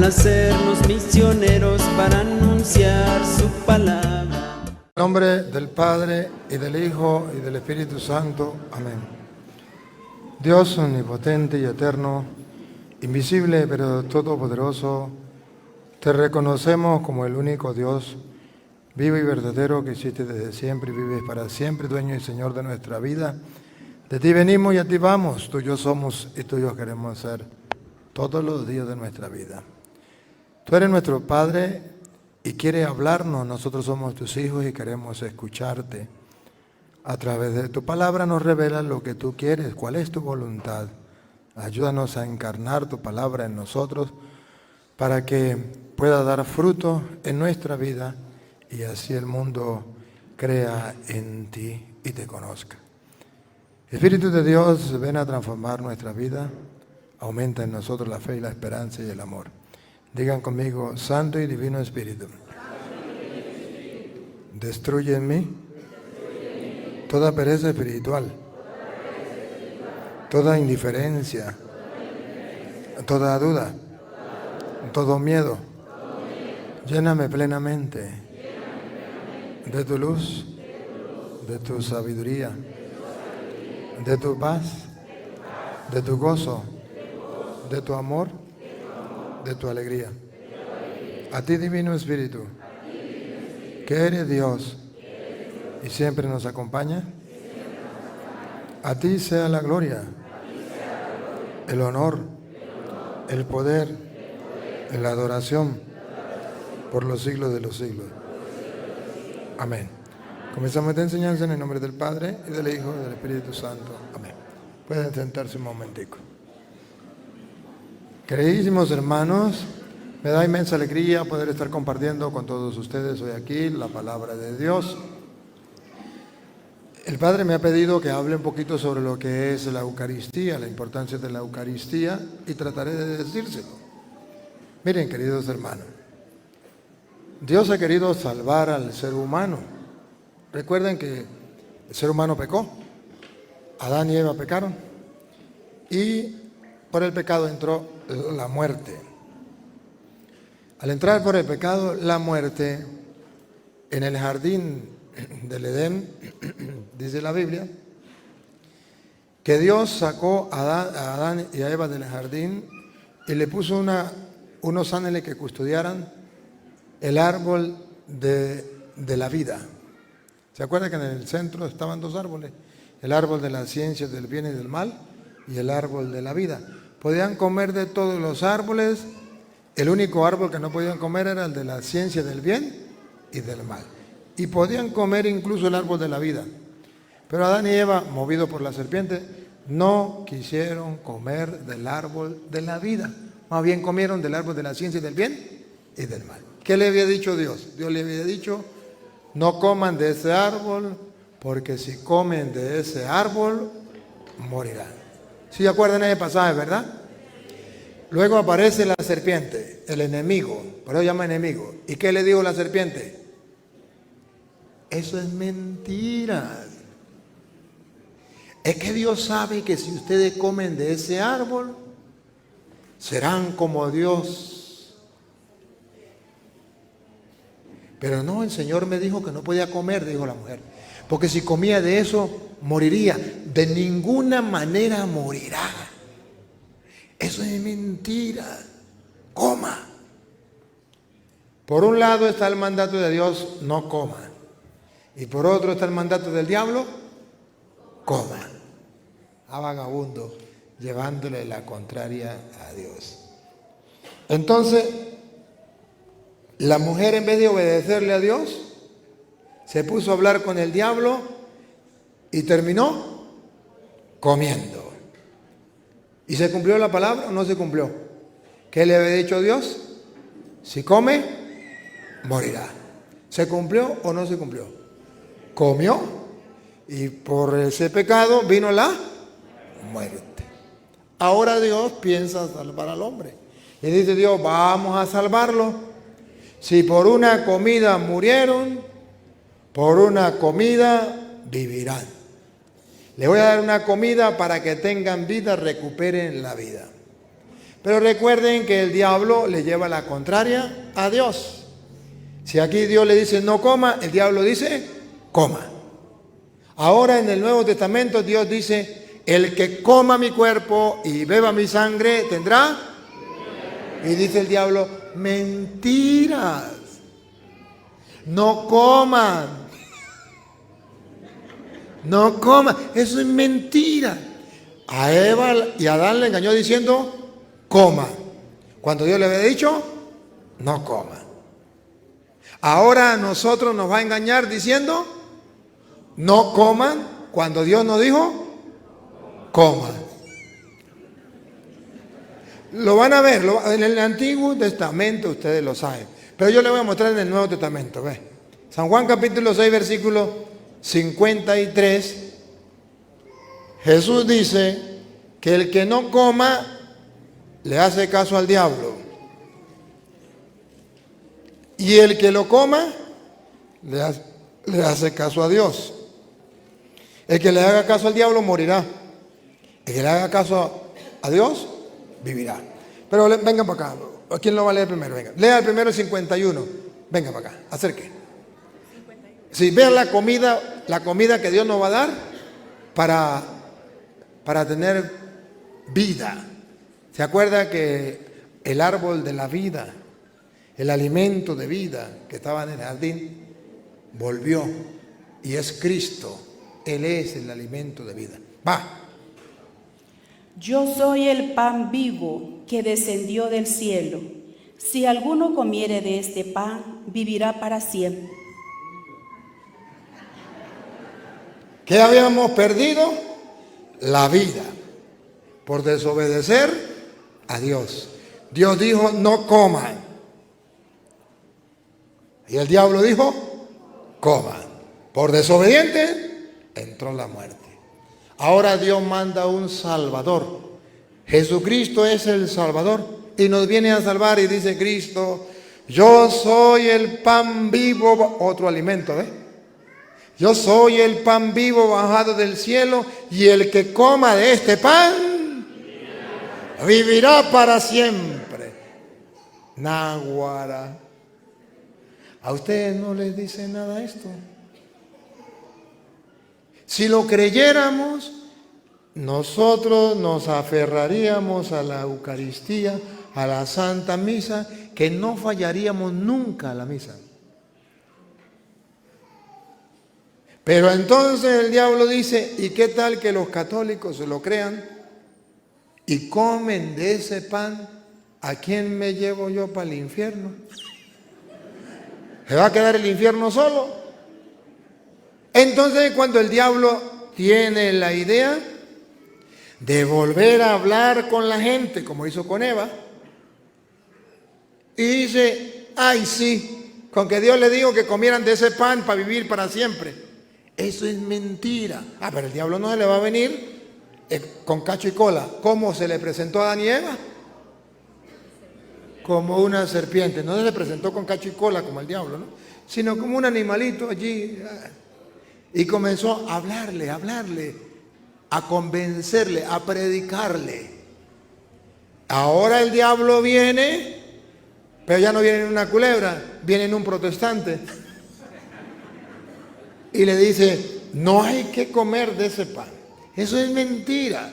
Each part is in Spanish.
hacernos misioneros para anunciar su palabra. En nombre del Padre, y del Hijo, y del Espíritu Santo. Amén. Dios omnipotente y eterno, invisible pero todopoderoso, te reconocemos como el único Dios, vivo y verdadero, que existe desde siempre y vives para siempre, dueño y Señor de nuestra vida. De ti venimos y a ti vamos, tuyos somos y tuyos queremos ser todos los días de nuestra vida. Tú eres nuestro Padre y quieres hablarnos, nosotros somos tus hijos y queremos escucharte. A través de tu palabra nos revelas lo que tú quieres, cuál es tu voluntad. Ayúdanos a encarnar tu palabra en nosotros para que pueda dar fruto en nuestra vida y así el mundo crea en ti y te conozca. Espíritu de Dios, ven a transformar nuestra vida, aumenta en nosotros la fe y la esperanza y el amor. Digan conmigo, Santo y Divino Espíritu, destruye en mí toda pereza espiritual, toda indiferencia, toda duda, todo miedo. Lléname plenamente de tu luz, de tu sabiduría, de tu paz, de tu gozo, de tu amor, de tu alegría. A ti, Divino Espíritu, que eres Dios y siempre nos acompaña, a ti sea la gloria, el honor, el poder, la adoración por los siglos de los siglos. Amén. Comenzamos esta enseñanza en el nombre del Padre, y del Hijo, y del Espíritu Santo. Amén. Pueden sentarse un momentico. Queridísimos hermanos, me da inmensa alegría poder estar compartiendo con todos ustedes hoy aquí la palabra de Dios. El Padre me ha pedido que hable un poquito sobre lo que es la Eucaristía, la importancia de la Eucaristía, y trataré de decírselo. Miren, queridos hermanos, Dios ha querido salvar al ser humano. Recuerden que el ser humano pecó, Adán y Eva pecaron, y por el pecado entró la muerte. Al entrar por el pecado la muerte, en el jardín del Edén, dice la Biblia, que Dios sacó a Adán y a Eva del jardín y le puso unos ángeles que custodiaran el árbol de la vida. ¿Se acuerdan que en el centro estaban dos árboles? El árbol de la ciencia del bien y del mal y el árbol de la vida. Podían comer de todos los árboles, el único árbol que no podían comer era el de la ciencia del bien y del mal. Y podían comer incluso el árbol de la vida. Pero Adán y Eva, movidos por la serpiente, no quisieron comer del árbol de la vida. Más bien comieron del árbol de la ciencia del bien y del mal. ¿Qué le había dicho Dios? Dios le había dicho, no coman de ese árbol, porque si comen de ese árbol, morirán. ¿Sí se acuerdan de ese pasaje, verdad? Luego aparece la serpiente, el enemigo, por eso se llama enemigo. ¿Y qué le dijo la serpiente? Eso es mentira. Es que Dios sabe que si ustedes comen de ese árbol, serán como Dios. Pero no, el Señor me dijo que no podía comer, dijo la mujer, porque si comía de eso, moriría. De ninguna manera morirá. Eso es mentira. Coma. Por un lado está el mandato de Dios, no coma. Y por otro está el mandato del diablo, coma. A vagabundo, llevándole la contraria a Dios. Entonces, la mujer, en vez de obedecerle a Dios, se puso a hablar con el diablo y terminó comiendo. ¿Y se cumplió la palabra o no se cumplió? ¿Qué le había dicho Dios? Si come, morirá. ¿Se cumplió o no se cumplió? Comió y por ese pecado vino la muerte. Ahora Dios piensa salvar al hombre. Y dice Dios, vamos a salvarlo. Si por una comida murieron, por una comida vivirán. Les voy a dar una comida para que tengan vida, recuperen la vida. Pero recuerden que el diablo le lleva la contraria a Dios. Si aquí Dios le dice no coma, el diablo dice coma. Ahora en el Nuevo Testamento Dios dice, el que coma mi cuerpo y beba mi sangre tendrá. Y dice el diablo, mentiras. No coman. No coman. Eso es mentira. A Eva y a Adán le engañó diciendo, coma. Cuando Dios le había dicho, no coma. Ahora a nosotros nos va a engañar diciendo, no coman, cuando Dios nos dijo, coman. Lo van a ver, en el Antiguo Testamento ustedes lo saben, pero yo les voy a mostrar en el Nuevo Testamento. ¿Ve? San Juan capítulo 6, versículo 53, Jesús dice que el que no coma le hace caso al diablo. Y el que lo coma le hace caso a Dios. El que le haga caso al diablo morirá. El que le haga caso a Dios vivirá. Pero vengan para acá. ¿Quién lo va a leer primero? Venga. Lea el primero el 51. Venga para acá. Acerque. Sí, vean la comida que Dios nos va a dar para tener vida. ¿Se acuerda que el árbol de la vida, el alimento de vida que estaba en el jardín, volvió y es Cristo? Él es el alimento de vida. Va. Yo soy el pan vivo que descendió del cielo. Si alguno comiere de este pan, vivirá para siempre. ¿Qué habíamos perdido? La vida, por desobedecer a Dios. Dios dijo, no coman. Y el diablo dijo, coman. Por desobediente, entró la muerte. Ahora Dios manda un Salvador. Jesucristo es el Salvador y nos viene a salvar y dice Cristo, yo soy el pan vivo, otro alimento, ¿ves? Yo soy el pan vivo bajado del cielo y el que coma de este pan vivirá para siempre. Náguara. ¿A ustedes no les dice nada esto? Si lo creyéramos, nosotros nos aferraríamos a la Eucaristía, a la Santa Misa, que no fallaríamos nunca a la misa. Pero entonces el diablo dice, ¿y qué tal que los católicos se lo crean y comen de ese pan? ¿A quién me llevo yo para el infierno? ¿Se va a quedar el infierno solo? Entonces cuando el diablo tiene la idea de volver a hablar con la gente, como hizo con Eva, y dice, ay sí, con que Dios le dijo que comieran de ese pan para vivir para siempre. Eso es mentira. Pero el diablo no se le va a venir con cacho y cola. ¿Cómo se le presentó a Adán y Eva? Como una serpiente. No se le presentó con cacho y cola como el diablo, ¿no? Sino como un animalito allí. Y comenzó a hablarle, a convencerle, a predicarle. Ahora el diablo viene, pero ya no viene en una culebra, viene en un protestante. Y le dice, no hay que comer de ese pan. Eso es mentira.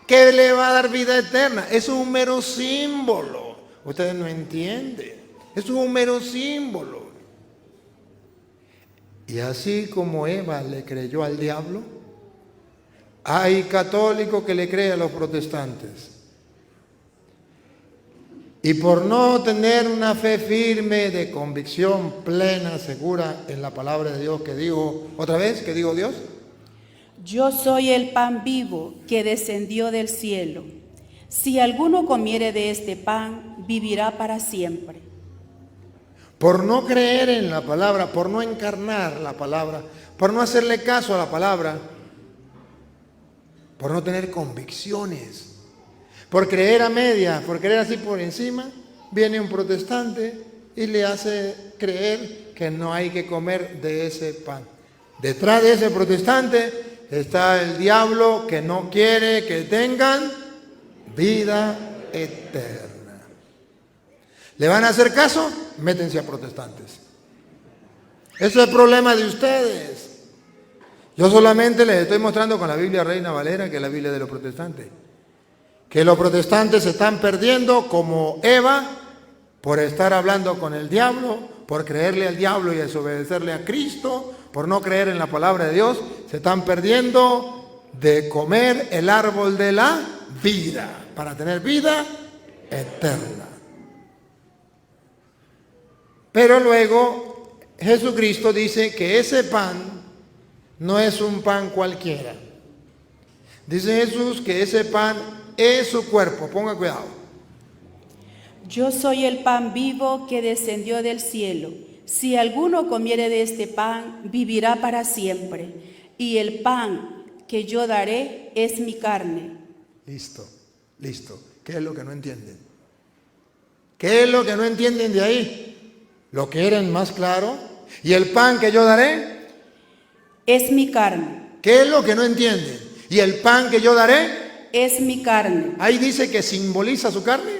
¿Qué le va a dar vida eterna? Eso es un mero símbolo. Ustedes no entienden. Eso es un mero símbolo. Y así como Eva le creyó al diablo, hay católicos que le creen a los protestantes. Y por no tener una fe firme de convicción plena, segura en la palabra de Dios que dijo, otra vez, que dijo Dios. Yo soy el pan vivo que descendió del cielo. Si alguno comiere de este pan, vivirá para siempre. Por no creer en la palabra, por no encarnar la palabra, por no hacerle caso a la palabra, por no tener convicciones, por creer a medias, por creer así por encima, viene un protestante y le hace creer que no hay que comer de ese pan. Detrás de ese protestante está el diablo que no quiere que tengan vida eterna. ¿Le van a hacer caso? Métense a protestantes. Ese es el problema de ustedes. Yo solamente les estoy mostrando con la Biblia Reina Valera, que es la Biblia de los protestantes, que los protestantes se están perdiendo como Eva por estar hablando con el diablo, por creerle al diablo y desobedecerle a Cristo, por no creer en la palabra de Dios. Se están perdiendo de comer el árbol de la vida para tener vida eterna. Pero luego Jesucristo dice que ese pan no es un pan cualquiera. Dice Jesús que ese pan es su cuerpo. Ponga cuidado. Yo soy el pan vivo que descendió del cielo. Si alguno comiere de este pan, vivirá para siempre. Y el pan que yo daré es mi carne. Listo. ¿Qué es lo que no entienden? ¿Qué es lo que no entienden de ahí? ¿Lo quieren más claro? ¿Y el pan que yo daré? Es mi carne. ¿Qué es lo que no entienden? ¿Y el pan que yo daré? Es mi carne. Ahí dice que simboliza su carne.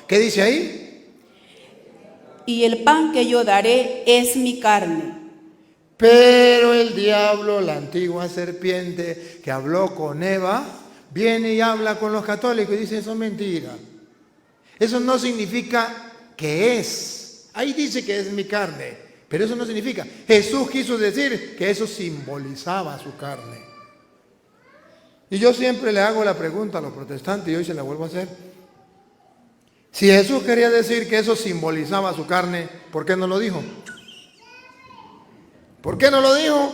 ¿Qué dice ahí? Y el pan que yo daré es mi carne. Pero el diablo, la antigua serpiente que habló con Eva, viene y habla con los católicos y dice: eso es mentira. Eso no significa que es. Ahí dice que es mi carne, pero eso no significa. Jesús quiso decir que eso simbolizaba su carne. Y yo siempre le hago la pregunta a los protestantes, y hoy se la vuelvo a hacer. Si Jesús quería decir que eso simbolizaba su carne, ¿por qué no lo dijo? ¿Por qué no lo dijo?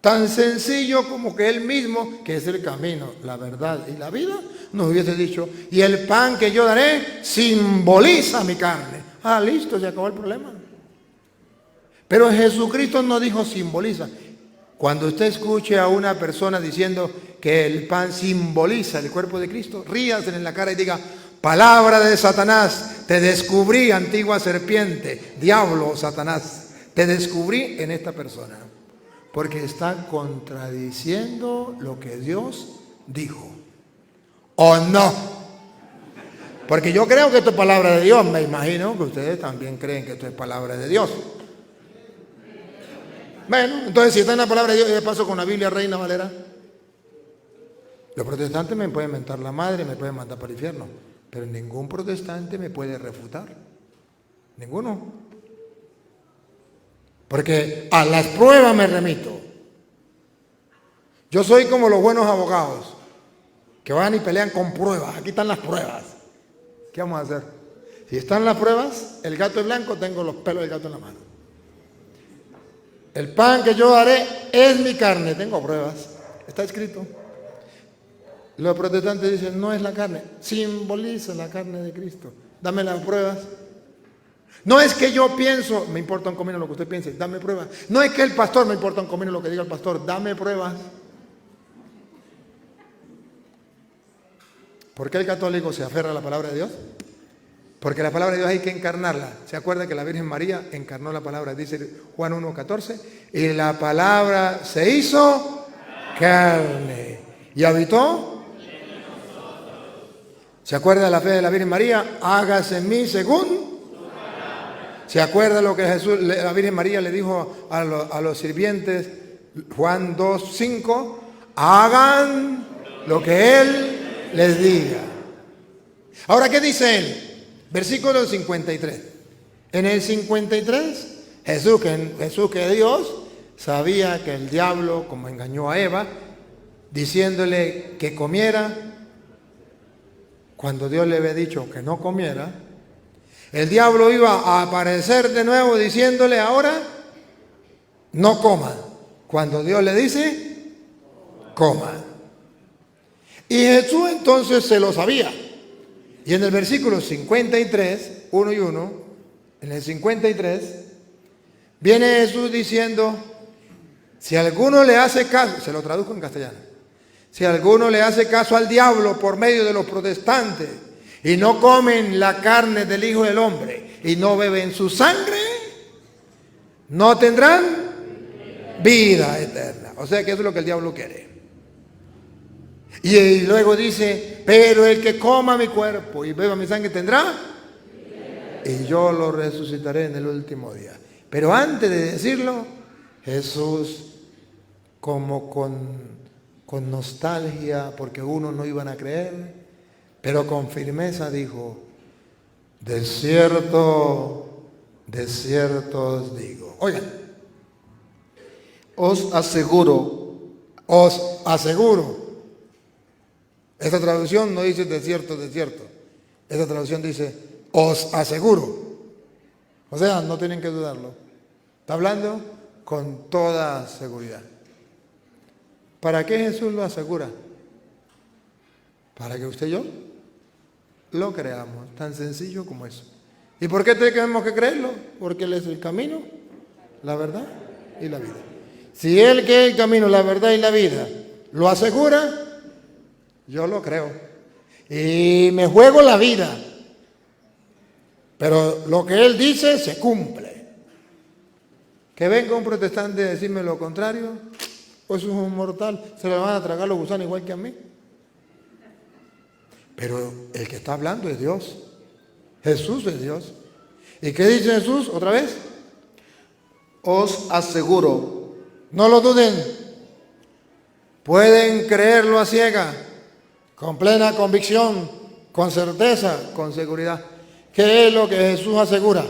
Tan sencillo como que Él mismo, que es el camino, la verdad y la vida, nos hubiese dicho: y el pan que yo daré simboliza mi carne. Ah, listo, se acabó el problema. Pero Jesucristo no dijo simboliza. Cuando usted escuche a una persona diciendo que el pan simboliza el cuerpo de Cristo, ríase en la cara y diga: palabra de Satanás, te descubrí, antigua serpiente, diablo, Satanás, te descubrí en esta persona, porque está contradiciendo lo que Dios dijo. ¿O no? Porque yo creo que esto es palabra de Dios. Me imagino que ustedes también creen que esto es palabra de Dios. Bueno, entonces si está en la palabra de Dios, yo paso con la Biblia Reina Valera. Los protestantes me pueden mentar la madre, me pueden mandar para el infierno, pero ningún protestante me puede refutar. Ninguno. Porque a las pruebas me remito. Yo soy como los buenos abogados que van y pelean con pruebas. Aquí están las pruebas. ¿Qué vamos a hacer? Si están las pruebas, el gato es blanco, tengo los pelos del gato en la mano. El pan que yo daré es mi carne. Tengo pruebas. Está escrito. Los protestantes dicen: no es la carne. Simboliza la carne de Cristo. Dame las pruebas. No es que yo pienso, me importa un comino lo que usted piense, dame pruebas. No es que el pastor, me importa un comino lo que diga el pastor, dame pruebas. ¿Por qué el católico se aferra a la palabra de Dios? Porque la palabra de Dios hay que encarnarla. ¿Se acuerda que la Virgen María encarnó la palabra? Dice Juan 1:14, y la palabra se hizo carne y habitó. ¿Se acuerda de la fe de la Virgen María? Hágase en mí según. ¿Se acuerda lo que la Virgen María le dijo a los sirvientes? Juan 2:5, hagan lo que Él les diga. Ahora, ¿qué dice Él? Versículo 53. En el 53, Jesús que es Dios, sabía que el diablo, como engañó a Eva, diciéndole que comiera, cuando Dios le había dicho que no comiera, el diablo iba a aparecer de nuevo diciéndole: ahora no coma. Cuando Dios le dice: coma. Y Jesús entonces se lo sabía. Y en el versículo 53, 1 y 1, en el 53, viene Jesús diciendo: si alguno le hace caso, se lo traduzco en castellano, si alguno le hace caso al diablo por medio de los protestantes y no comen la carne del Hijo del Hombre y no beben su sangre, no tendrán vida eterna. O sea que eso es lo que el diablo quiere. Y luego dice, pero el que coma mi cuerpo y beba mi sangre tendrá, y yo lo resucitaré en el último día. Pero antes de decirlo, Jesús, como con nostalgia, porque unos no iban a creer, pero con firmeza dijo, de cierto os digo. Oigan, os aseguro. Esta traducción no dice de cierto. Esta traducción dice, os aseguro. O sea, no tienen que dudarlo. Está hablando con toda seguridad. ¿Para qué Jesús lo asegura? Para que usted y yo lo creamos, tan sencillo como eso. ¿Y por qué tenemos que creerlo? Porque Él es el camino, la verdad y la vida. Si Él, que es el camino, la verdad y la vida, lo asegura, yo lo creo. Y me juego la vida. Pero lo que Él dice se cumple. Que venga un protestante a decirme lo contrario, pues es un mortal, se le van a tragar los gusanos igual que a mí. Pero el que está hablando es Dios. Jesús es Dios. ¿Y qué dice Jesús otra vez? Os aseguro. No lo duden. Pueden creerlo a ciega, con plena convicción, con certeza, con seguridad. ¿Qué es lo que Jesús asegura?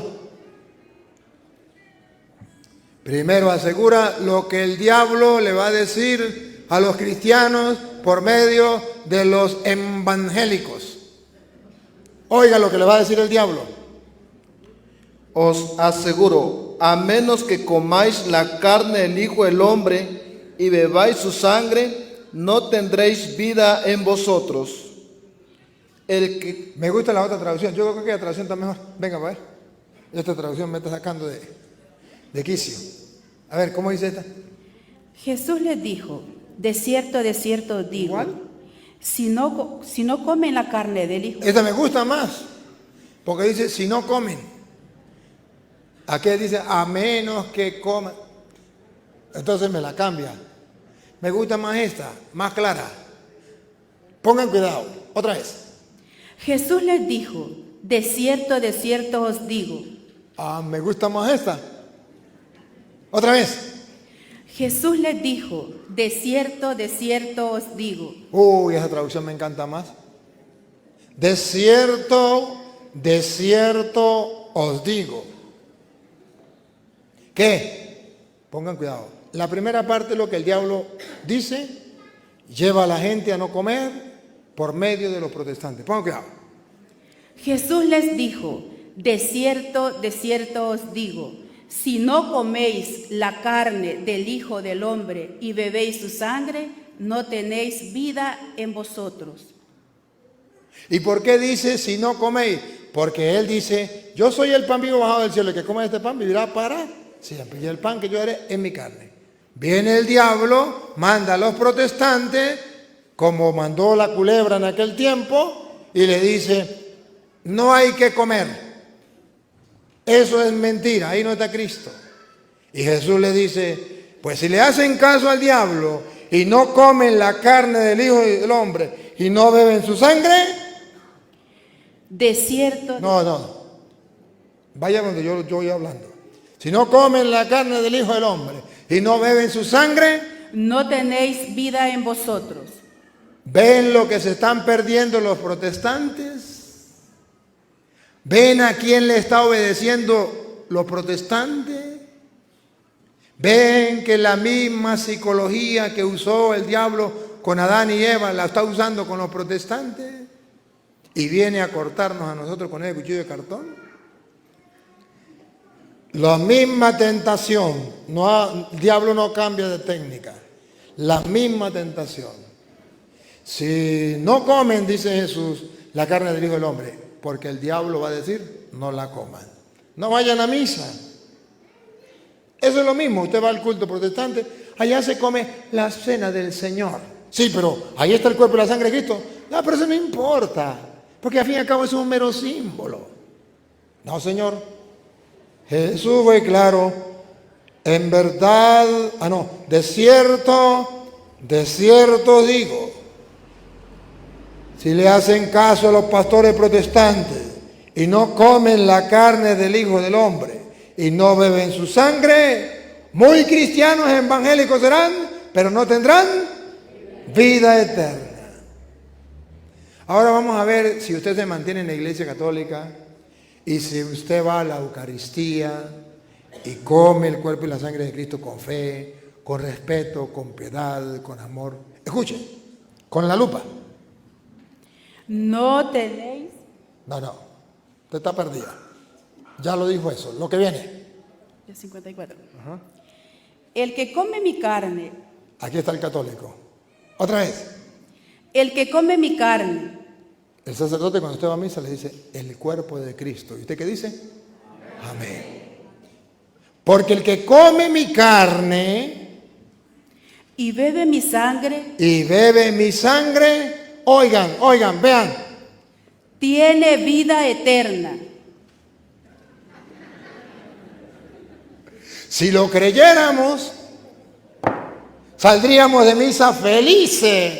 Primero asegura lo que el diablo le va a decir a los cristianos por medio de los evangélicos. Oiga lo que le va a decir el diablo. Os aseguro, a menos que comáis la carne del Hijo del Hombre y bebáis su sangre, no tendréis vida en vosotros. Me gusta la otra traducción. Yo creo que la traducción está mejor. Venga, a ver. Esta traducción me está sacando de quicio. A ver, ¿cómo dice esta? Jesús les dijo, de cierto os digo, ¿Igual? si no comen la carne del Hijo. Esta me gusta más, porque dice, si no comen. Aquí dice, a menos que coman. Entonces me la cambia. Me gusta más esta, más clara. Pongan cuidado, otra vez. Jesús les dijo, de cierto os digo. Me gusta más esta. Otra vez. Jesús les dijo, de cierto os digo. Uy, esa traducción me encanta más. De cierto os digo. ¿Qué? Pongan cuidado. La primera parte es lo que el diablo dice, lleva a la gente a no comer por medio de los protestantes. Pongan cuidado. Jesús les dijo, de cierto os digo, si no coméis la carne del Hijo del Hombre y bebéis su sangre, no tenéis vida en vosotros. ¿Y por qué dice si no coméis? Porque Él dice, yo soy el pan vivo bajado del cielo, el que come este pan vivirá para siempre, y el pan que yo haré es mi carne. Viene el diablo, manda a los protestantes, como mandó la culebra en aquel tiempo, y le dice, no hay que comer. Eso es mentira, ahí no está Cristo. Y Jesús le dice, pues si le hacen caso al diablo y no comen la carne del Hijo del Hombre y no beben su sangre. De cierto. No. Vaya donde yo voy hablando. Si no comen la carne del Hijo del Hombre y no beben su sangre, no tenéis vida en vosotros. ¿Ven lo que se están perdiendo los protestantes? ¿Ven a quién le está obedeciendo los protestantes? ¿Ven que la misma psicología que usó el diablo con Adán y Eva la está usando con los protestantes? Y viene a cortarnos a nosotros con el cuchillo de cartón. La misma tentación, el diablo no cambia de técnica, la misma tentación. Si no comen, dice Jesús, la carne del Hijo del Hombre, porque el diablo va a decir, no la coman. No vayan a misa. Eso es lo mismo, usted va al culto protestante, allá se come la cena del Señor. Sí, pero ahí está el cuerpo y la sangre de Cristo. No, pero eso no importa, porque al fin y al cabo es un mero símbolo. No, Señor. Jesús fue claro, en verdad, de cierto digo, Si le hacen caso a los pastores protestantes y no comen la carne del Hijo del Hombre y no beben su sangre, muy cristianos evangélicos serán, pero no tendrán vida eterna. Ahora vamos a ver si usted se mantiene en la Iglesia Católica y si usted va a la Eucaristía y come el cuerpo y la sangre de Cristo con fe, con respeto, con piedad, con amor. Escuche, con la lupa. No tenéis. No, usted está perdida. Ya lo dijo eso, lo que viene. El 54. El que come mi carne. Aquí está el católico. Otra vez. El que come mi carne. El sacerdote cuando usted va a misa le dice, el cuerpo de Cristo. ¿Y usted qué dice? Amén. Porque el que come mi carne Y bebe mi sangre. y bebe mi sangre, oigan, vean. Tiene vida eterna. Si lo creyéramos, saldríamos de misa felices.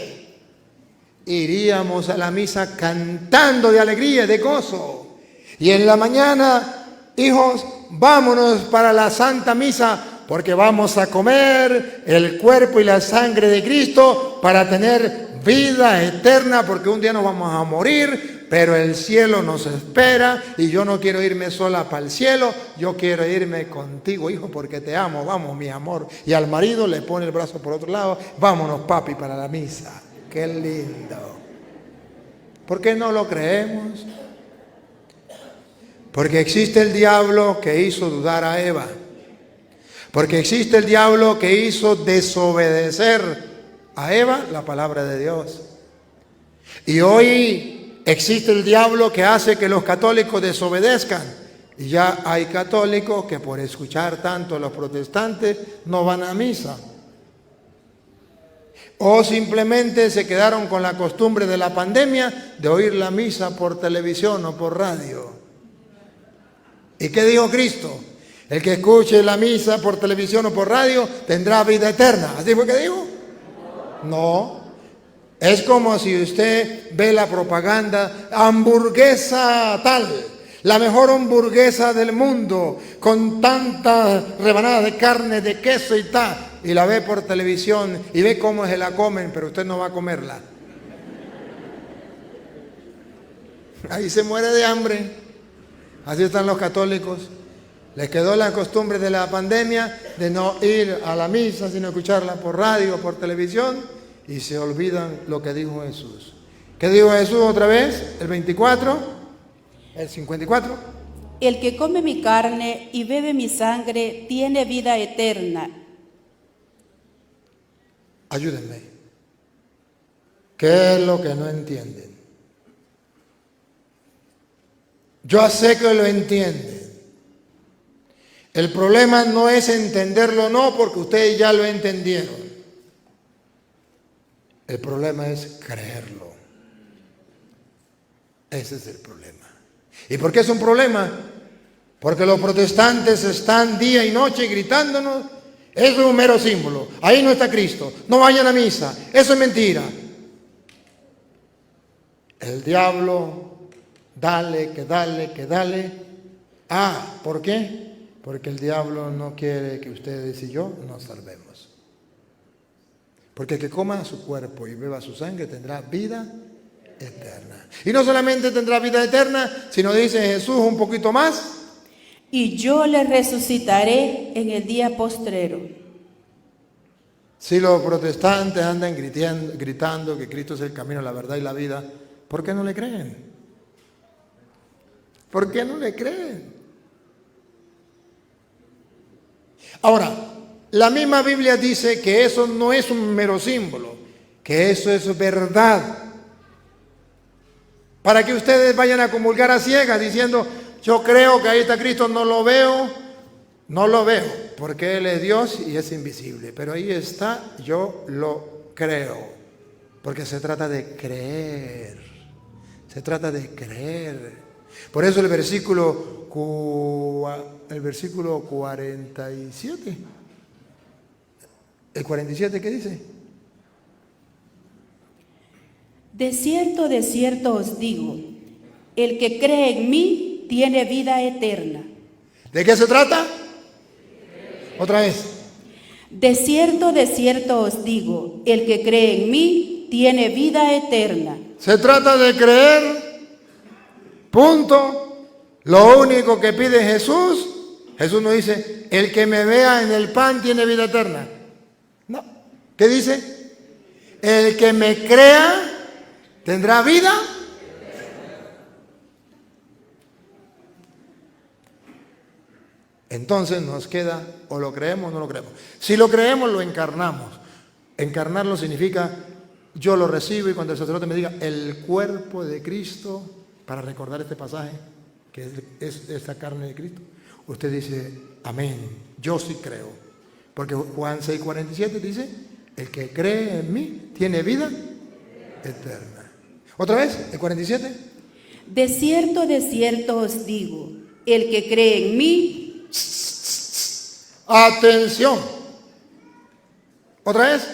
Iríamos a la misa cantando de alegría, de gozo. Y en la mañana, hijos, vámonos para la Santa Misa, porque vamos a comer el cuerpo y la sangre de Cristo para tener vida eterna, porque un día nos vamos a morir, pero el cielo nos espera y yo no quiero irme sola para el cielo, yo quiero irme contigo, hijo, porque te amo, vamos, mi amor. Y al marido le pone el brazo por otro lado, vámonos, papi, para la misa. ¡Qué lindo! ¿Por qué no lo creemos? Porque existe el diablo que hizo dudar a Eva. Porque existe el diablo que hizo desobedecer a Eva la palabra de Dios. Y hoy existe el diablo que hace que los católicos desobedezcan. Y ya hay católicos que por escuchar tanto a los protestantes no van a misa. O simplemente se quedaron con la costumbre de la pandemia de oír la misa por televisión o por radio. ¿Y qué dijo Cristo? El que escuche la misa por televisión o por radio tendrá vida eterna. ¿Así fue que dijo? No. Es como si usted ve la propaganda, hamburguesa tal, la mejor hamburguesa del mundo, con tantas rebanadas de carne, de queso y tal, y la ve por televisión y ve cómo se la comen, pero usted no va a comerla. Ahí se muere de hambre. Así están los católicos. Les quedó la costumbre de la pandemia de no ir a la misa, sino escucharla por radio o por televisión, y se olvidan lo que dijo Jesús. ¿Qué dijo Jesús otra vez? El 24, el 54. El que come mi carne y bebe mi sangre tiene vida eterna. Ayúdenme. ¿Qué es lo que no entienden? Yo sé que lo entienden. El problema no es entenderlo, no, porque ustedes ya lo entendieron. El problema es creerlo. Ese es el problema. ¿Y por qué es un problema? Porque los protestantes están día y noche gritándonos, eso es un mero símbolo, ahí no está Cristo, no vayan a misa, eso es mentira. El diablo, dale, que dale, que dale. Ah, ¿por qué? Porque el diablo no quiere que ustedes y yo nos salvemos. Porque el que coma su cuerpo y beba su sangre tendrá vida eterna. Y no solamente tendrá vida eterna, sino dice Jesús un poquito más. Y yo le resucitaré en el día postrero. Si los protestantes andan gritando que Cristo es el camino, la verdad y la vida, ¿por qué no le creen? ¿Por qué no le creen? Ahora, la misma Biblia dice que eso no es un mero símbolo, que eso es verdad. Para que ustedes vayan a comulgar a ciegas diciendo, yo creo que ahí está Cristo, no lo veo, porque Él es Dios y es invisible. Pero ahí está, yo lo creo, porque se trata de creer, se trata de creer. Por eso el versículo 47, ¿el 47 qué dice? de cierto os digo, el que cree en mí tiene vida eterna. ¿De qué se trata? Otra vez. De cierto os digo, el que cree en mí tiene vida eterna. Se trata de creer, punto. Lo único que pide Jesús, Jesús no dice, el que me vea en el pan tiene vida eterna. No. ¿Qué dice? El que me crea tendrá vida. Entonces nos queda, o lo creemos o no lo creemos. Si lo creemos, lo encarnamos. Encarnarlo significa, yo lo recibo y cuando el sacerdote me diga, el cuerpo de Cristo, para recordar este pasaje, que es esta carne de Cristo, usted dice, amén, yo sí creo. Porque Juan 6:47 dice, el que cree en mí tiene vida eterna. Otra vez, el 47. De cierto os digo, el que cree en mí. Atención. Otra vez.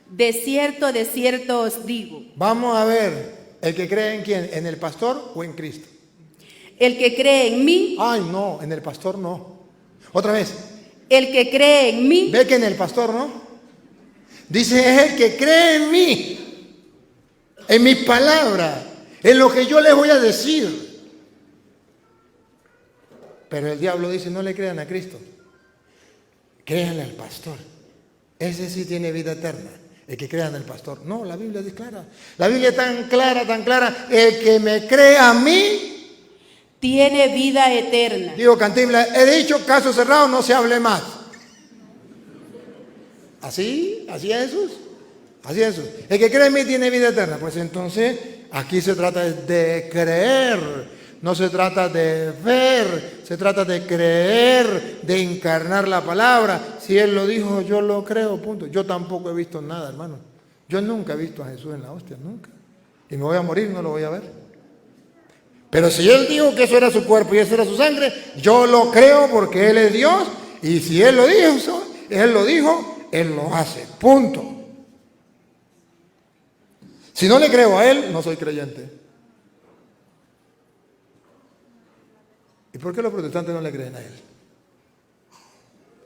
De cierto os digo. Vamos a ver, ¿el que cree en quién? ¿En el pastor o en Cristo? El que cree en mí. Ay, no, en el pastor no. Otra vez. El que cree en mí. ¿Ve que en el pastor no? Dice, es el que cree en mí, en mi palabra, en lo que yo les voy a decir. Pero el diablo dice, no le crean a Cristo, créanle al pastor. Ese sí tiene vida eterna, el que crea en el pastor. No, la Biblia es clara. La Biblia es tan clara, el que me cree a mí tiene vida eterna. Digo, Cantinflas, he dicho, caso cerrado, no se hable más. ¿Así es Jesús? Así es Jesús. El que cree en mí tiene vida eterna. Pues entonces, aquí se trata de creer. No se trata de ver, se trata de creer, de encarnar la palabra. Si Él lo dijo, yo lo creo, punto. Yo tampoco he visto nada, hermano. Yo nunca he visto a Jesús en la hostia, nunca. Y me voy a morir, no lo voy a ver. Pero si Él dijo que eso era su cuerpo y eso era su sangre, yo lo creo porque Él es Dios. Y si Él lo dijo, Él lo hace, punto. Si no le creo a Él, no soy creyente. ¿Y por qué los protestantes no le creen a Él?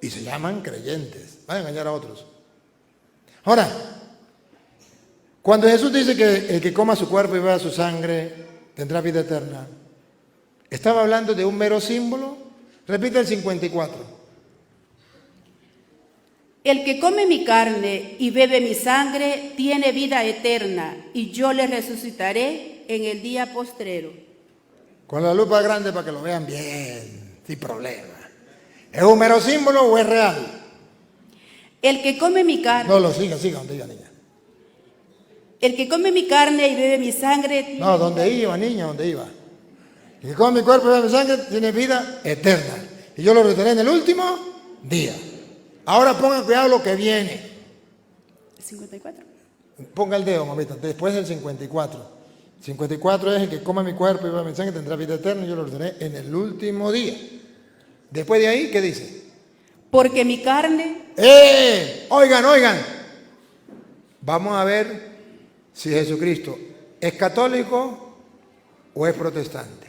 Y se llaman creyentes. Van a engañar a otros. Ahora, cuando Jesús dice que el que coma su cuerpo y beba su sangre tendrá vida eterna, ¿estaba hablando de un mero símbolo? Repite el 54. El que come mi carne y bebe mi sangre tiene vida eterna, y yo le resucitaré en el día postrero. Con la lupa grande para que lo vean bien, sin problema. ¿Es un mero símbolo o es real? El que come mi carne. No, lo siga, donde iba, niña. El que come mi carne y bebe mi sangre. No, donde iba, niña, donde iba. El que come mi cuerpo y bebe mi sangre tiene vida eterna. Y yo lo reteneré en el último día. Ahora pongan cuidado lo que viene. 54. Ponga el dedo, mamita, después del 54. 54 es el que coma mi cuerpo y beba mi sangre tendrá vida eterna y yo lo ordené en el último día. Después de ahí, ¿qué dice? Porque mi carne. Oigan. Vamos a ver si Jesucristo es católico o es protestante.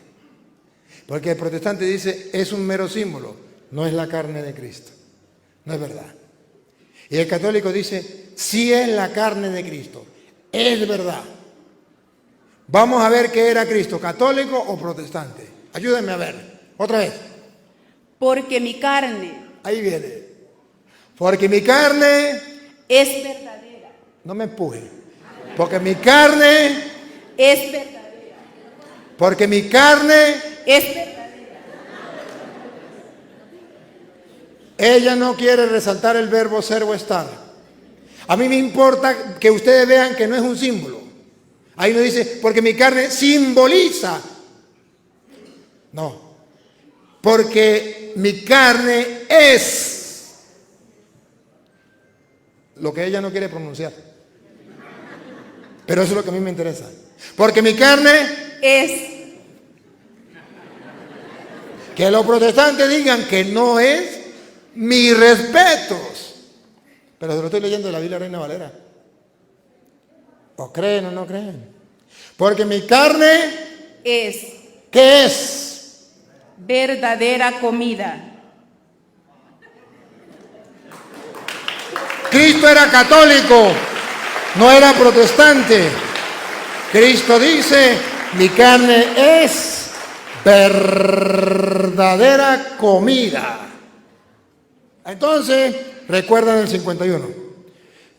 Porque el protestante dice, es un mero símbolo, no es la carne de Cristo. No es verdad. Y el católico dice, sí es la carne de Cristo, es verdad. Vamos a ver qué era Cristo, católico o protestante. Ayúdenme a ver. Otra vez. Porque mi carne. Ahí viene. Porque mi carne es verdadera. No me empuje. Porque mi carne es verdadera. Porque mi carne es verdadera. Ella no quiere resaltar el verbo ser o estar. A mí me importa que ustedes vean que no es un símbolo. Ahí no dice, porque mi carne simboliza. No. Porque mi carne es lo que ella no quiere pronunciar. Pero eso es lo que a mí me interesa. Porque mi carne es. Que los protestantes digan que no es, mis respetos. Pero se lo estoy leyendo de la Biblia Reina Valera. ¿O creen o no creen? Porque mi carne, es ¿qué es? verdadera comida. Cristo era católico, no era protestante. Cristo dice, mi carne es verdadera comida. Entonces, recuerdan el 51.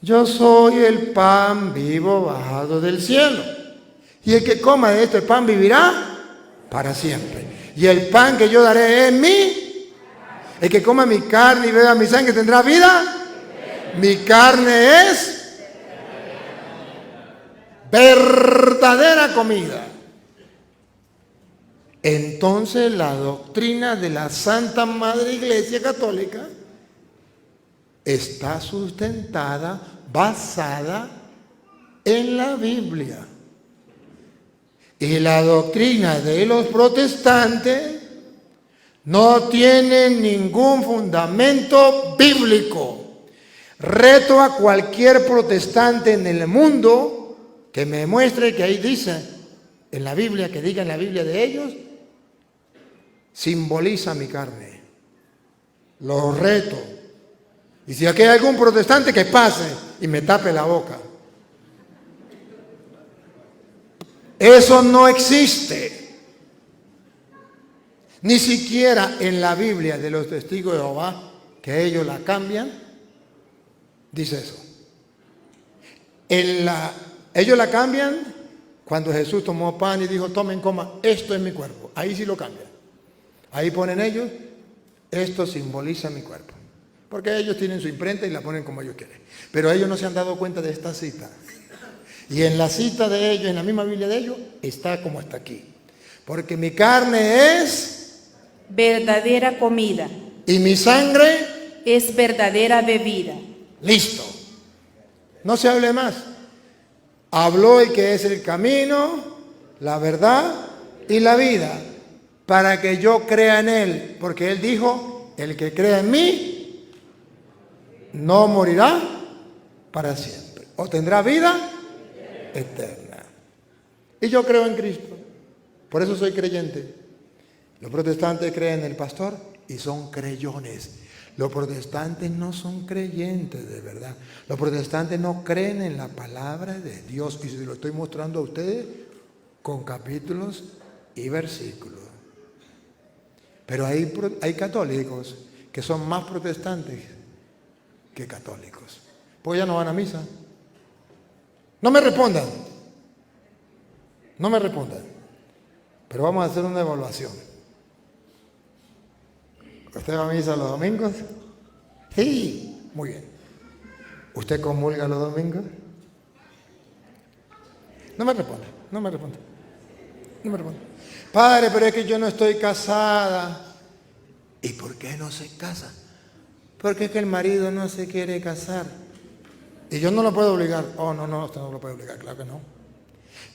Yo soy el pan vivo bajado del cielo. Y el que coma de este pan vivirá para siempre. Y el pan que yo daré es mi. El que coma mi carne y beba mi sangre tendrá vida. Mi carne es verdadera comida. Entonces la doctrina de la Santa Madre Iglesia Católica está sustentada, basada en la Biblia. Y la doctrina de los protestantes no tiene ningún fundamento bíblico. Reto a cualquier protestante en el mundo que me muestre que ahí dice en la Biblia, que diga en la Biblia de ellos, simboliza mi carne. Los reto. Y si aquí hay algún protestante, que pase y me tape la boca. Eso no existe. Ni siquiera en la Biblia de los testigos de Jehová, que ellos la cambian, dice eso. Ellos la cambian cuando Jesús tomó pan y dijo, tomen, coma, esto es mi cuerpo. Ahí sí lo cambian. Ahí ponen ellos, esto simboliza mi cuerpo. Porque ellos tienen su imprenta y la ponen como ellos quieren. Pero ellos no se han dado cuenta de esta cita. Y en la cita de ellos, en la misma Biblia de ellos, está como está aquí. Porque mi carne es verdadera comida. Y mi sangre es verdadera bebida. Listo. No se hable más. Habló el que es el camino, la verdad y la vida, para que yo crea en él. Porque él dijo, el que crea en mí no morirá para siempre. O tendrá vida eterna. Y yo creo en Cristo. Por eso soy creyente. Los protestantes creen en el pastor y son creyentes. Los protestantes no son creyentes de verdad. Los protestantes no creen en la palabra de Dios. Y se lo estoy mostrando a ustedes con capítulos y versículos. Pero hay católicos que son más protestantes que católicos. Pues ya no van a misa. No me respondan. No me respondan. Pero vamos a hacer una evaluación. ¿Usted va a misa los domingos? Sí, muy bien. ¿Usted comulga los domingos? No me responda, no me responda. No me responda. Padre, pero es que yo no estoy casada. ¿Y por qué no se casa? Porque es que el marido no se quiere casar. Y yo no lo puedo obligar. Oh, no, usted no lo puede obligar, claro que no.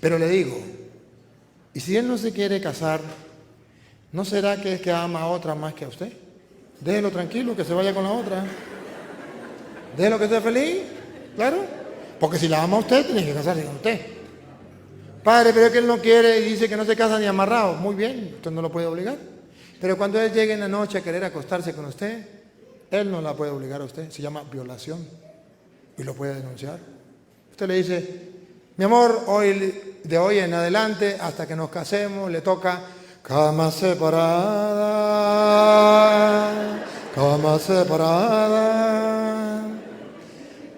Pero le digo, ¿y si él no se quiere casar, no será que es que ama a otra más que a usted? Déjelo tranquilo, que se vaya con la otra. Déjelo que esté feliz, claro. Porque si la ama a usted, tiene que casarse con usted. Padre, pero es que él no quiere y dice que no se casa ni amarrado. Muy bien, usted no lo puede obligar. Pero cuando él llegue en la noche a querer acostarse con usted, él no la puede obligar a usted. Se llama violación y lo puede denunciar. Usted le dice, mi amor, de hoy en adelante, hasta que nos casemos, le toca cama separada, cama separada.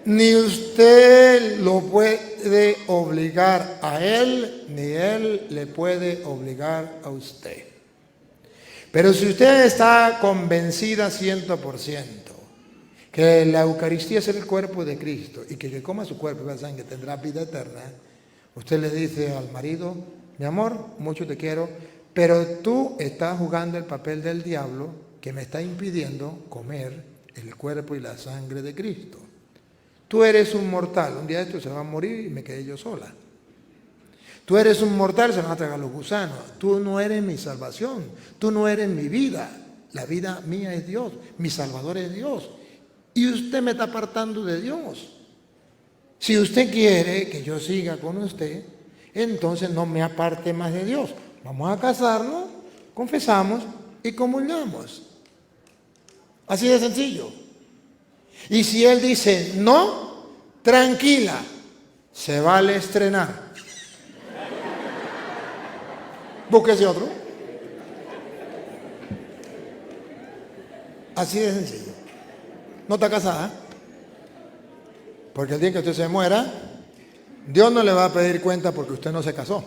Ni usted lo puede obligar a él, ni él le puede obligar a usted. Pero si usted está convencida 100% que la Eucaristía es el cuerpo de Cristo y que el que coma su cuerpo y la sangre tendrá vida eterna, usted le dice al marido, mi amor, mucho te quiero, pero tú estás jugando el papel del diablo que me está impidiendo comer el cuerpo y la sangre de Cristo. Tú eres un mortal, un día esto se va a morir y me quedé yo sola. Tú eres un mortal, se van a tragar los gusanos. Tú no eres mi salvación, tú no eres mi vida. La vida mía es Dios, mi Salvador es Dios. Y usted me está apartando de Dios. Si usted quiere que yo siga con usted, entonces no me aparte más de Dios. Vamos a casarnos, confesamos y comulgamos. Así de sencillo. Y si él dice no, tranquila, se vale estrenar. Búsquese otro. Así de sencillo. ¿No está casada? Porque el día que usted se muera, Dios no le va a pedir cuenta porque usted no se casó.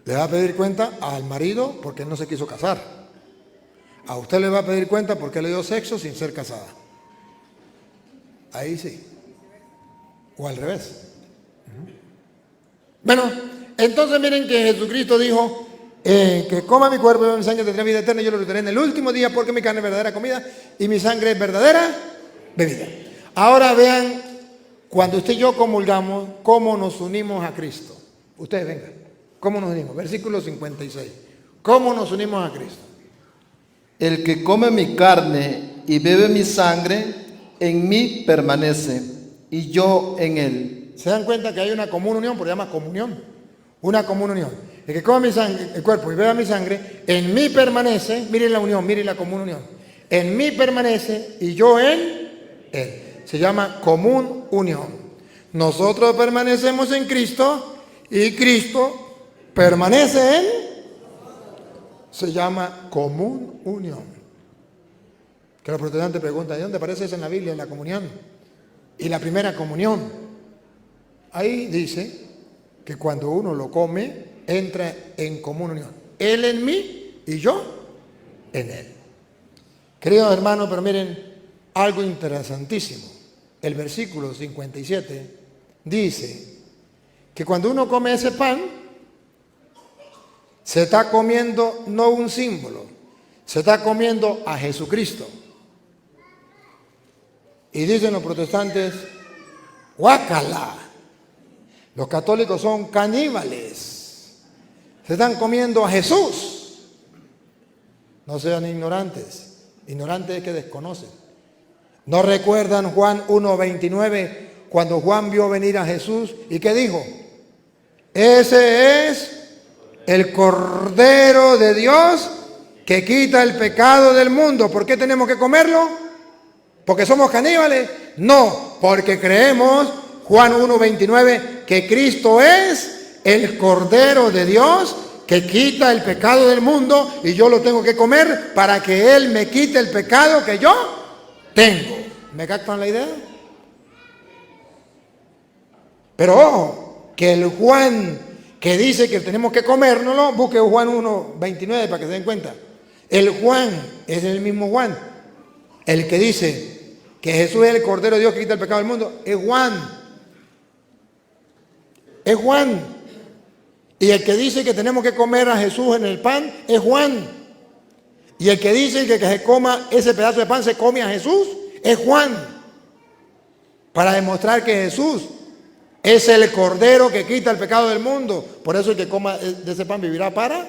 Le va a pedir cuenta al marido porque él no se quiso casar. A usted le va a pedir cuenta porque le dio sexo sin ser casada. Ahí sí. O al revés. Bueno, entonces miren que Jesucristo dijo que coma mi cuerpo y beba mi sangre tendrá vida eterna y yo lo resucitaré en el último día porque mi carne es verdadera comida y mi sangre es verdadera bebida. Ahora vean, cuando usted y yo comulgamos, ¿cómo nos unimos a Cristo? Ustedes vengan, ¿cómo nos unimos? Versículo 56. ¿Cómo nos unimos a Cristo? El que come mi carne y bebe mi sangre, en mí permanece, y yo en él. ¿Se dan cuenta que hay una común unión? Porque se llama comunión. Una común unión. El que come mi sangre, el cuerpo y beba mi sangre, en mí permanece, miren la unión, miren la común unión. En mí permanece y yo en él. Se llama común unión. Nosotros permanecemos en Cristo y Cristo permanece en. Se llama común unión. Que los protestantes preguntan, ¿de dónde aparece eso en la Biblia, en la comunión? Y la primera comunión. Ahí dice que cuando uno lo come, entra en común unión. Él en mí y yo en él. Queridos hermanos, pero miren, algo interesantísimo. El versículo 57 dice que cuando uno come ese pan, se está comiendo no un símbolo, se está comiendo a Jesucristo. Y dicen los protestantes, guácala, los católicos son caníbales, se están comiendo a Jesús. No sean ignorantes, ignorantes es que desconocen. ¿No recuerdan Juan 1:29 cuando Juan vio venir a Jesús y qué dijo? Ese es el Cordero de Dios que quita el pecado del mundo. ¿Por qué tenemos que comerlo? ¿Porque somos caníbales? No, porque creemos, Juan 1:29, que Cristo es el Cordero de Dios que quita el pecado del mundo y yo lo tengo que comer para que Él me quite el pecado que yo tengo. ¿Me captan la idea? Pero ojo, que el Juan que dice que tenemos que comérnoslo, busque Juan 1:29 para que se den cuenta. El Juan es el mismo Juan. El que dice que Jesús es el Cordero de Dios que quita el pecado del mundo, es Juan. Es Juan. Y el que dice que tenemos que comer a Jesús en el pan, es Juan. Y el que dice que se coma ese pedazo de pan, se come a Jesús, es Juan. Para demostrar que Jesús es el Cordero que quita el pecado del mundo. Por eso el que coma de ese pan vivirá para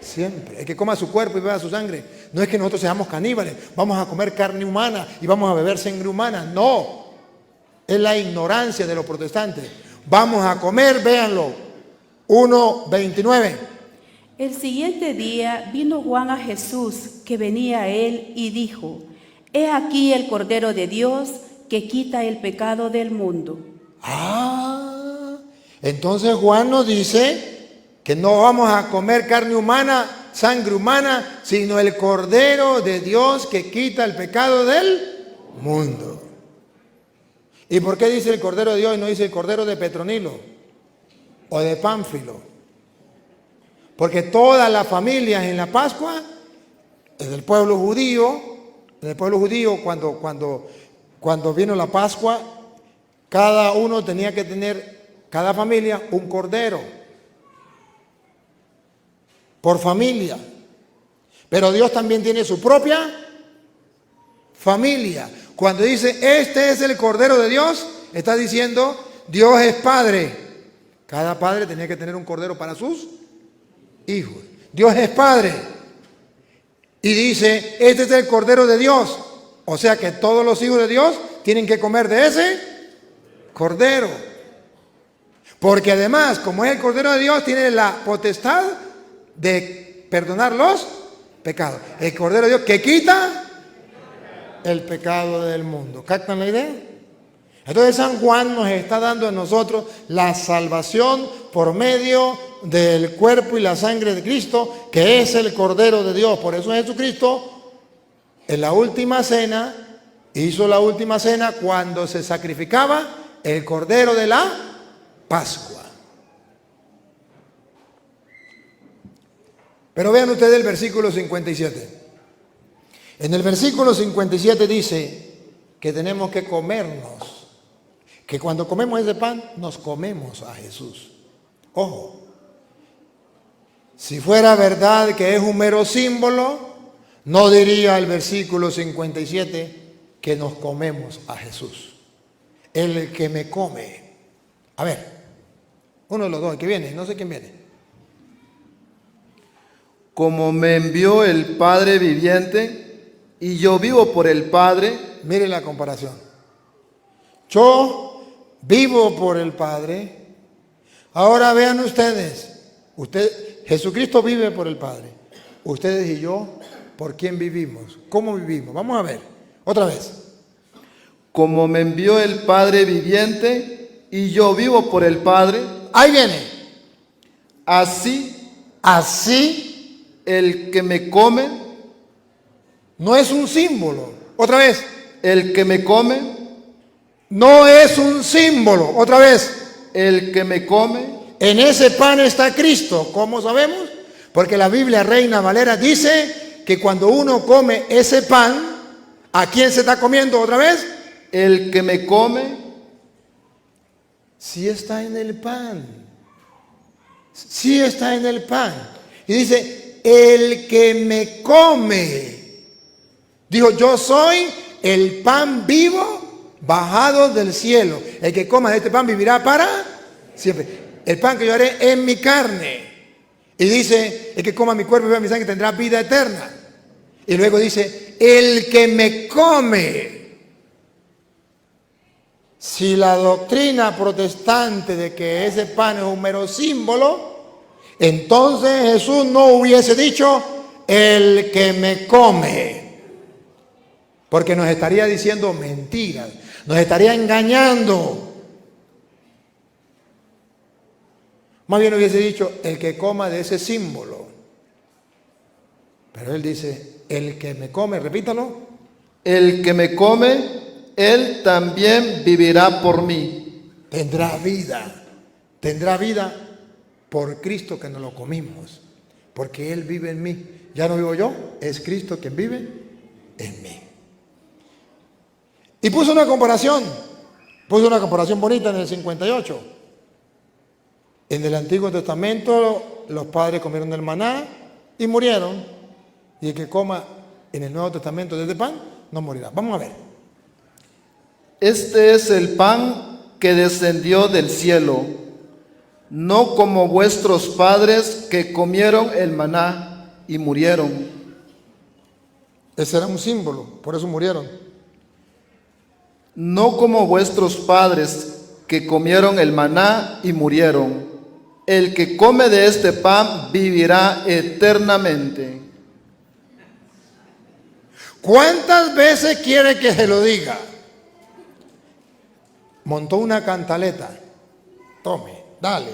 siempre. El que coma su cuerpo y beba su sangre. No es que nosotros seamos caníbales, vamos a comer carne humana y vamos a beber sangre humana. No. Es la ignorancia de los protestantes. Vamos a comer, véanlo. 1:29. El siguiente día vino Juan a Jesús, que venía a él, y dijo: He aquí el Cordero de Dios que quita el pecado del mundo. Entonces Juan nos dice que no vamos a comer carne humana, sangre humana, sino el Cordero de Dios que quita el pecado del mundo. ¿Y por qué dice el Cordero de Dios y no dice el Cordero de Petronilo o de Pánfilo? Porque todas las familias en la Pascua, desde el pueblo judío, cuando vino la Pascua, cada uno tenía que tener, cada familia, un cordero por familia. Pero Dios también tiene su propia familia. Cuando dice, este es el Cordero de Dios, está diciendo, Dios es Padre. Cada padre tenía que tener un cordero para sus hijos. Dios es Padre. Y dice, este es el Cordero de Dios. O sea que todos los hijos de Dios tienen que comer de ese Cordero. Porque además, como es el Cordero de Dios, tiene la potestad de perdonar los pecados. El Cordero de Dios que quita el pecado del mundo. ¿Captan la idea? Entonces San Juan nos está dando a nosotros la salvación por medio del cuerpo y la sangre de Cristo, que es el Cordero de Dios. Por eso Jesucristo en la última cena hizo la última cena cuando se sacrificaba el Cordero de la Pascua. Pero vean ustedes el versículo 57. En el versículo 57 dice que tenemos que comernos, que cuando comemos ese pan, nos comemos a Jesús. Ojo, si fuera verdad que es un mero símbolo, no diría el versículo 57 que nos comemos a Jesús. El que me come. A ver, uno de los dos, el que viene, no sé quién viene. Como me envió el Padre viviente, y yo vivo por el Padre. Miren la comparación. Yo vivo por el Padre. Ahora vean ustedes. Jesucristo vive por el Padre. Ustedes y yo, ¿por quién vivimos? ¿Cómo vivimos? Vamos a ver. Otra vez. Como me envió el Padre viviente, y yo vivo por el Padre. Ahí viene. Así el que me come. No es un símbolo. Otra vez. El que me come. No es un símbolo. Otra vez. El que me come. En ese pan está Cristo. ¿Cómo sabemos? Porque la Biblia Reina Valera dice que cuando uno come ese pan, ¿a quién se está comiendo otra vez? El que me come. Sí está en el pan. Sí está en el pan. Y dice, el que me come. Dijo, yo soy el pan vivo bajado del cielo. El que coma de este pan vivirá para siempre. El pan que yo haré en mi carne. Y dice, el que coma mi cuerpo y beba mi sangre tendrá vida eterna. Y luego dice, el que me come. Si la doctrina protestante de que ese pan es un mero símbolo, entonces Jesús no hubiese dicho, el que me come. Porque nos estaría diciendo mentiras, nos estaría engañando. Más bien hubiese dicho, el que coma de ese símbolo. Pero él dice, el que me come, repítalo. El que me come, él también vivirá por mí. Tendrá vida por Cristo que nos lo comimos. Porque Él vive en mí. Ya no vivo yo, es Cristo quien vive en mí. Y puso una comparación bonita en el 58. En el Antiguo Testamento los padres comieron del maná y murieron. Y el que coma en el Nuevo Testamento de este pan no morirá. Vamos a ver. Este es el pan que descendió del cielo, no como vuestros padres que comieron el maná y murieron. Ese era un símbolo, por eso murieron. No como vuestros padres que comieron el maná y murieron. El que come de este pan vivirá eternamente. ¿Cuántas veces quiere que se lo diga? Montó una cantaleta. Tome, dale.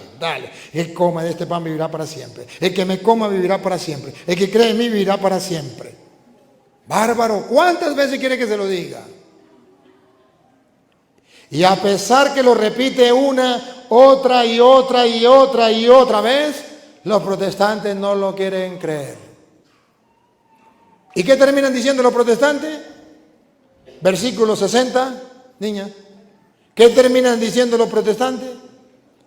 El que coma de este pan vivirá para siempre. El que me coma vivirá para siempre. El que cree en mí vivirá para siempre. Bárbaro, ¿cuántas veces quiere que se lo diga? Y a pesar que lo repite una, otra y otra y otra y otra vez, los protestantes no lo quieren creer. ¿Y qué terminan diciendo los protestantes? Versículo 60, niña. ¿Qué terminan diciendo los protestantes?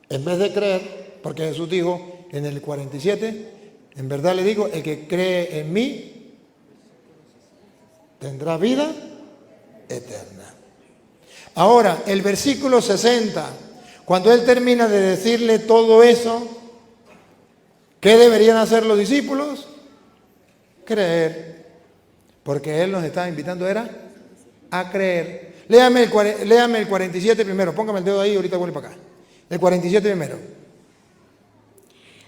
En vez de creer, porque Jesús dijo en el 47, en verdad le digo, el que cree en mí tendrá vida eterna. Ahora, el versículo 60, cuando él termina de decirle todo eso, ¿qué deberían hacer los discípulos? Creer. Porque él nos estaba invitando era a creer. Léame el 47 primero, póngame el dedo ahí, ahorita vuelve para acá. El 47 primero.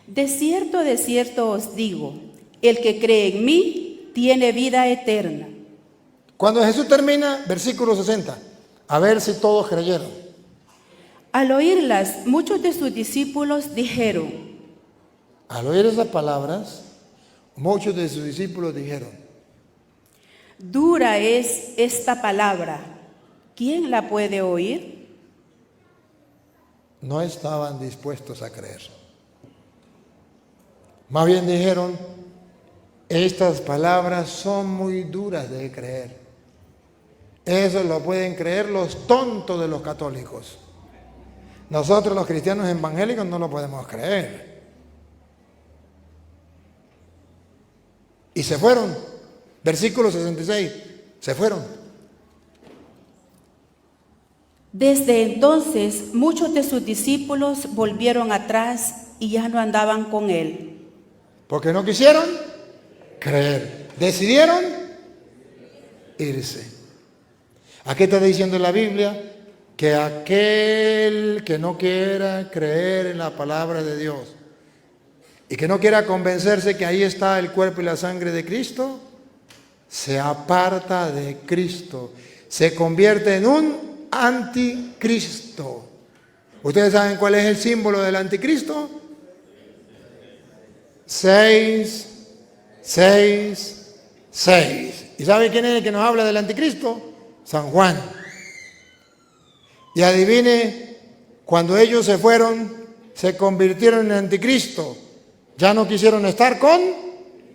De cierto os digo, el que cree en mí tiene vida eterna. Cuando Jesús termina, versículo 60, a ver si todos creyeron. Al oírlas, muchos de sus discípulos dijeron, Al oír esas palabras, muchos de sus discípulos dijeron, dura es esta palabra, ¿quién la puede oír? no estaban dispuestos a creer. Más bien dijeron, estas palabras son muy duras de creer. Eso lo pueden creer los tontos de los católicos. Nosotros los cristianos evangélicos no lo podemos creer. Y se fueron. Versículo 66. Se fueron. Desde entonces, muchos de sus discípulos volvieron atrás y ya no andaban con él. Porque no quisieron creer. Decidieron irse. Aquí está diciendo la Biblia que aquel que no quiera creer en la palabra de Dios y que no quiera convencerse que ahí está el cuerpo y la sangre de Cristo, se aparta de Cristo, se convierte en un anticristo. ¿Ustedes saben cuál es el símbolo del anticristo? 6, 6, 6. ¿Y sabe quién es el que nos habla del anticristo? San Juan. Y adivine, cuando ellos se fueron, se convirtieron en anticristo. Ya no quisieron estar con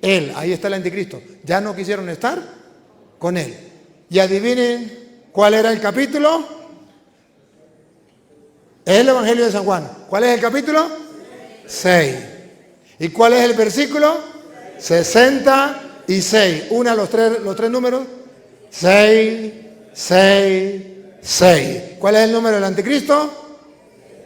él. Ahí está el anticristo. Ya no quisieron estar con él. Y adivinen cuál era el capítulo. Es el Evangelio de San Juan. ¿Cuál es el capítulo? 6. ¿Y cuál es el versículo? 66. Una los tres números. 6, 6, 6. ¿Cuál es el número del anticristo?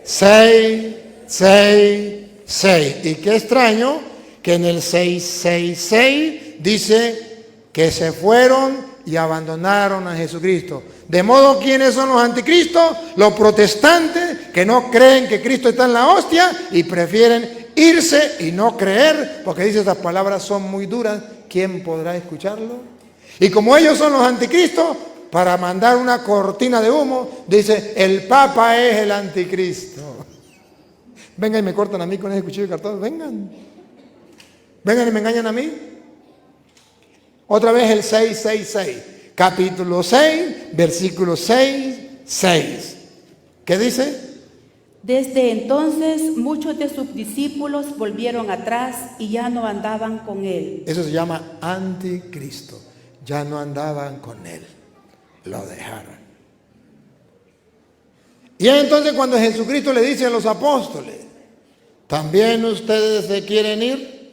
6, 6, 6. Y qué extraño que en el 666 dice que se fueron y abandonaron a Jesucristo. De modo, ¿quiénes son los anticristos? Los protestantes que no creen que Cristo está en la hostia y prefieren irse y no creer, porque dice estas palabras son muy duras. ¿Quién podrá escucharlo? Y como ellos son los anticristos, para mandar una cortina de humo, dice, el Papa es el anticristo. Vengan y me cortan a mí con ese cuchillo de cartón, vengan. Vengan y me engañan a mí. Otra vez el 666, capítulo 6, versículo 6, 6. ¿Qué dice? Desde entonces, muchos de sus discípulos volvieron atrás y ya no andaban con él. Eso se llama anticristo. Ya no andaban con él. Lo dejaron. Y entonces cuando Jesucristo le dice a los apóstoles, ¿también ustedes se quieren ir?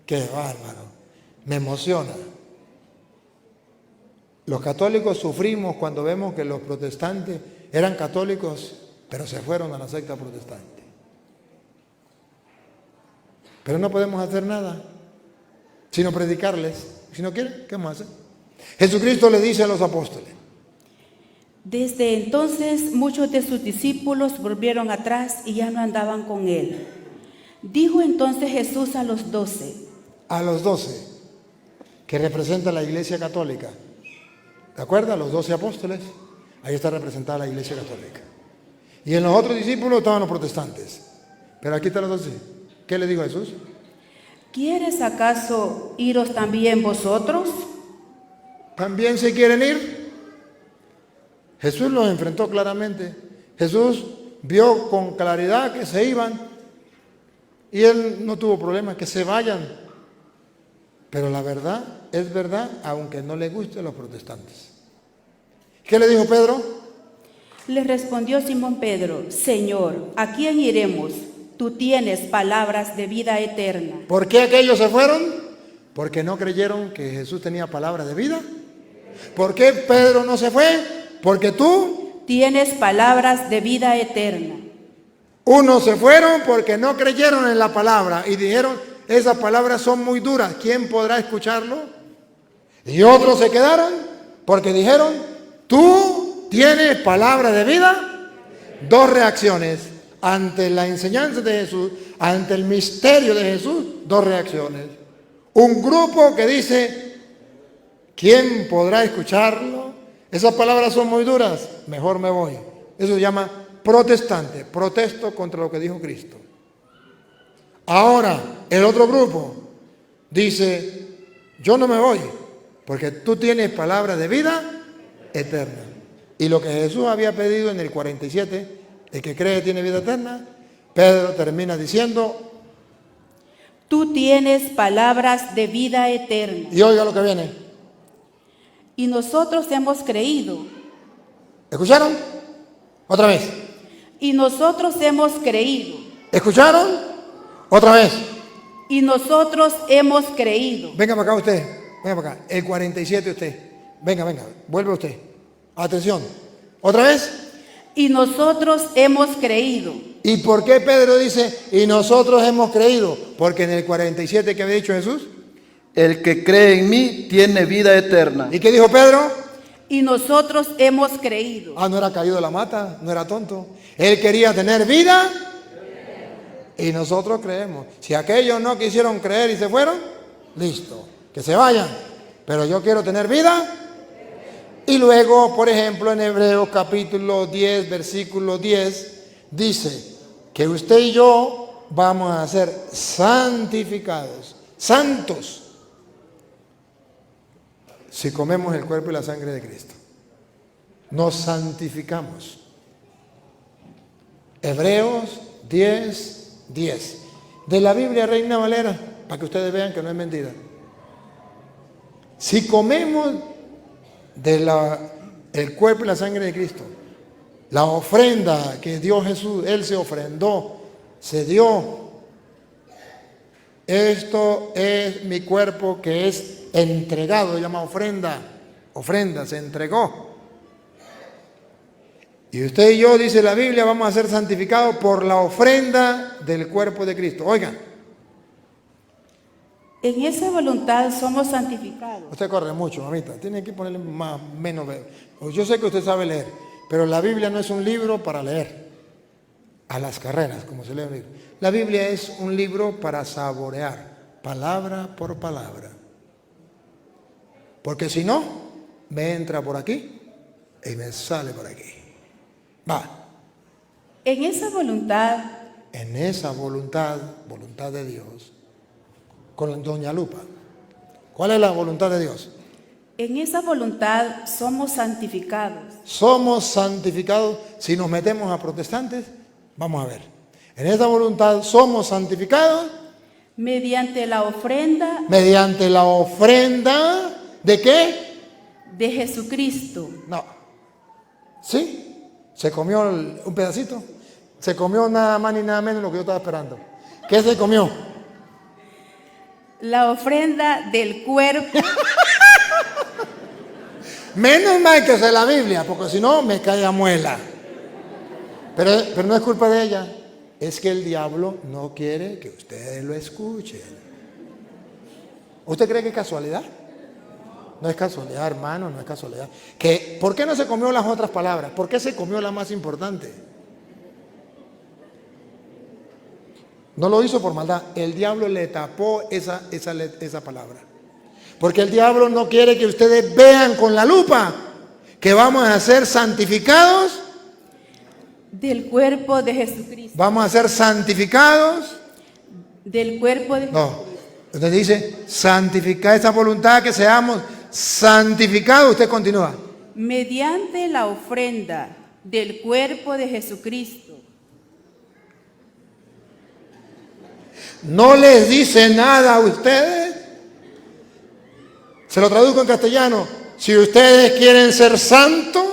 ¡Qué bárbaro! Me emociona. Los católicos sufrimos cuando vemos que los protestantes eran católicos, pero se fueron a la secta protestante. Pero no podemos hacer nada, sino predicarles. Si no quieren, ¿qué vamos a hacer? Jesucristo le dice a los apóstoles. Desde entonces muchos de sus discípulos volvieron atrás y ya no andaban con él. Dijo entonces Jesús a los 12. A los 12, que representa la Iglesia Católica. ¿De acuerdo? A los 12 apóstoles, ahí está representada la Iglesia Católica. Y en los otros discípulos estaban los protestantes. Pero aquí están los 12. ¿Qué le dijo Jesús? ¿Quieres acaso iros también vosotros? ¿También se quieren ir? Jesús los enfrentó claramente. Jesús vio con claridad que se iban y él no tuvo problema, que se vayan. Pero la verdad es verdad, aunque no le guste a los protestantes. ¿Qué le dijo Pedro? Le respondió Simón Pedro, Señor, ¿a quién iremos? Tú tienes palabras de vida eterna. ¿Por qué aquellos se fueron? Porque no creyeron que Jesús tenía palabras de vida. ¿Por qué Pedro no se fue? Porque tú tienes palabras de vida eterna. Unos se fueron porque no creyeron en la palabra y dijeron, esas palabras son muy duras, ¿quién podrá escucharlo? Y otros se quedaron porque dijeron, tú tienes palabra de vida. Dos reacciones. ante la enseñanza de Jesús, ante el misterio de Jesús, dos reacciones. Un grupo que dice, ¿quién podrá escucharlo? Esas palabras son muy duras, mejor me voy. Eso se llama protestante, protesto contra lo que dijo Cristo. Ahora, el otro grupo dice, yo no me voy, porque tú tienes palabra de vida eterna. Y lo que Jesús había pedido en el 47, el que cree tiene vida eterna, Pedro termina diciendo, tú tienes palabras de vida eterna. y oiga lo que viene. Y nosotros hemos creído. ¿Escucharon? Otra vez. Y nosotros hemos creído. ¿Escucharon? Otra vez. Y nosotros hemos creído. Venga para acá usted. Venga para acá. El 47 usted. Venga, venga. Vuelve usted. Atención. ¿Otra vez? Y nosotros hemos creído. ¿Y por qué Pedro dice, y nosotros hemos creído? Porque en el 47, ¿qué había dicho Jesús? El que cree en mí tiene vida eterna. ¿Y qué dijo Pedro? Y nosotros hemos creído. Ah, no era caído de la mata, no era tonto. Él quería tener vida y nosotros creemos. Si aquellos no quisieron creer y se fueron, listo, que se vayan. Pero yo quiero tener vida. Y luego, por ejemplo, en Hebreos capítulo 10, versículo 10, dice que usted y yo vamos a ser santificados, santos, si comemos el cuerpo y la sangre de Cristo. Nos santificamos. Hebreos 10, 10. De la Biblia Reina Valera, para que ustedes vean que no es mentira. Si comemos el cuerpo y la sangre de Cristo, la ofrenda que dio Jesús, Él se ofrendó, se dio. Esto es mi cuerpo que es entregado, se llama ofrenda. Ofrenda, se entregó. Y usted y yo, dice la Biblia, vamos a ser santificados por la ofrenda del cuerpo de Cristo. Oigan. En esa voluntad somos santificados. Usted corre mucho, mamita. Tiene que ponerle más, menos. Yo sé que usted sabe leer, pero la Biblia no es un libro para leer a las carreras, como se lee un libro. La Biblia es un libro para saborear, palabra por palabra. Porque si no, me entra por aquí y me sale por aquí. Va. En esa voluntad. En esa voluntad de Dios. Con doña Lupa. ¿Cuál es la voluntad de Dios? En esa voluntad somos santificados. Somos santificados. Si nos metemos a protestantes, vamos a ver. En esa voluntad somos santificados. Mediante la ofrenda. Mediante la ofrenda. ¿De qué? De Jesucristo. No. ¿Sí? Se comió un pedacito. Se comió nada más ni nada menos de lo que yo estaba esperando. ¿Qué se comió? La ofrenda del cuerpo. Menos mal que sea la Biblia, porque si no me cae a muela. Pero no es culpa de ella. Es que el diablo no quiere que ustedes lo escuchen. ¿Usted cree que es casualidad? No es casualidad, hermano, no es casualidad. ¿Por qué no se comió las otras palabras? ¿Por qué se comió la más importante? No lo hizo por maldad. El diablo le tapó esa palabra. Porque el diablo no quiere que ustedes vean con la lupa que vamos a ser santificados. Del cuerpo de Jesucristo. Vamos a ser santificados. Del cuerpo de Jesucristo. No. Usted dice, santificar esa voluntad, que seamos santificados. Usted continúa. Mediante la ofrenda del cuerpo de Jesucristo. ¿No les dice nada a ustedes? Se lo traduzco en castellano. Si ustedes quieren ser santos,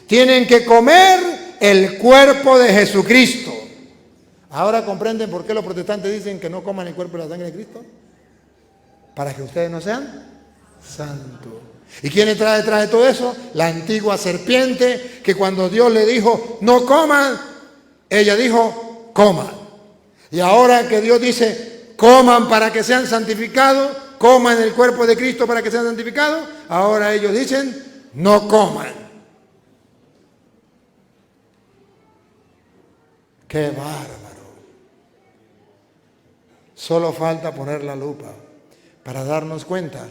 tienen que comer el cuerpo de Jesucristo. Ahora comprenden por qué los protestantes dicen que no coman el cuerpo y la sangre de Cristo. Para que ustedes no sean santos. ¿Y quién está detrás de todo eso? La antigua serpiente, que cuando Dios le dijo, no coman, ella dijo, coman. Y ahora que Dios dice, coman para que sean santificados, coman el cuerpo de Cristo para que sean santificados, ahora ellos dicen, no coman. ¡Qué bárbaro! Solo falta poner la lupa para darnos cuenta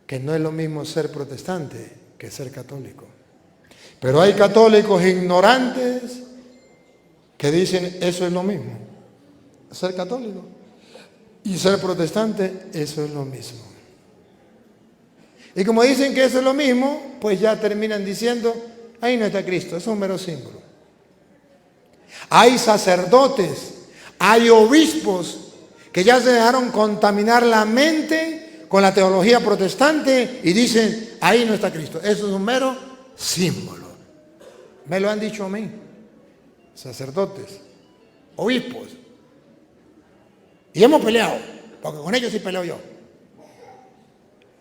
que no es lo mismo ser protestante que ser católico. Pero hay católicos ignorantes que dicen eso es lo mismo, ser católico. Y ser protestante, eso es lo mismo. Y como dicen que eso es lo mismo, pues ya terminan diciendo, ahí no está Cristo, es un mero símbolo. Hay sacerdotes, hay obispos que ya se dejaron contaminar la mente con la teología protestante y dicen, ahí no está Cristo, eso es un mero símbolo. Me lo han dicho a mí, sacerdotes, obispos. Y hemos peleado, porque con ellos sí peleo yo.